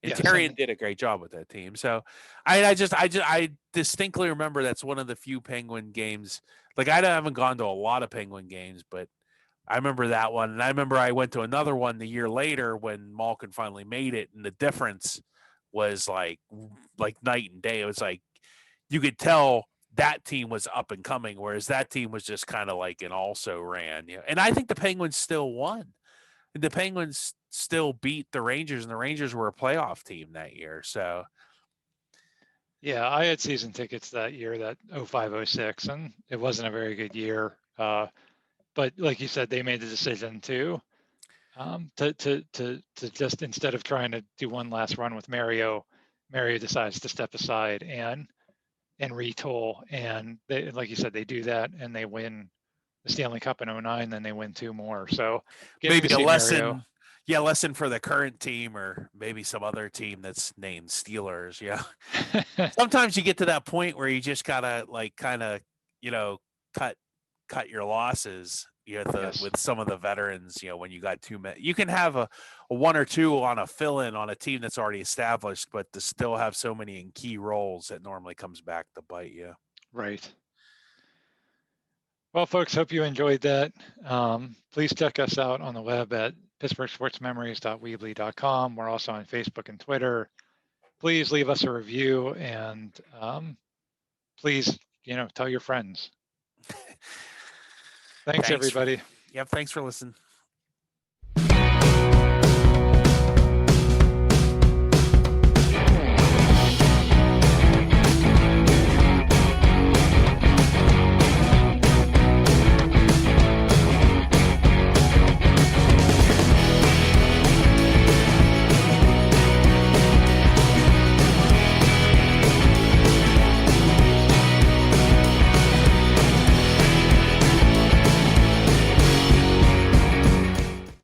And Yes, Therrien did a great job with that team. So I distinctly remember that's one of the few Penguin games. Like, I haven't gone to a lot of Penguin games, but I remember that one. And I remember I went to another one the year later when Malkin finally made it, and the difference was like night and day. It was like you could tell that team was up and coming, whereas that team was just kind of like an also ran. And I think the Penguins still won. The Penguins still beat the Rangers, and the Rangers were a playoff team that year. So, yeah, I had season tickets that year, that 05-06, and it wasn't a very good year. But like you said, they made the decision to just, instead of trying to do one last run with Mario decides to step aside and retool. And they, like you said, they do that and they win the Stanley Cup in 09, then they win 2 more. So maybe a lesson. Yeah, lesson for the current team, or maybe some other team that's named Steelers. Yeah. Sometimes you get to that point where you just gotta cut your losses with some of the veterans. When you got too many, you can have a 1 or 2 on a fill-in on a team that's already established, but to still have so many in key roles, that normally comes back to bite you. Right. Well, folks, hope you enjoyed that. Please check us out on the web at pittsburghsportsmemories.weebly.com. We're also on Facebook and Twitter. Please leave us a review, and please, tell your friends. Thanks everybody. Yep. Thanks for listening.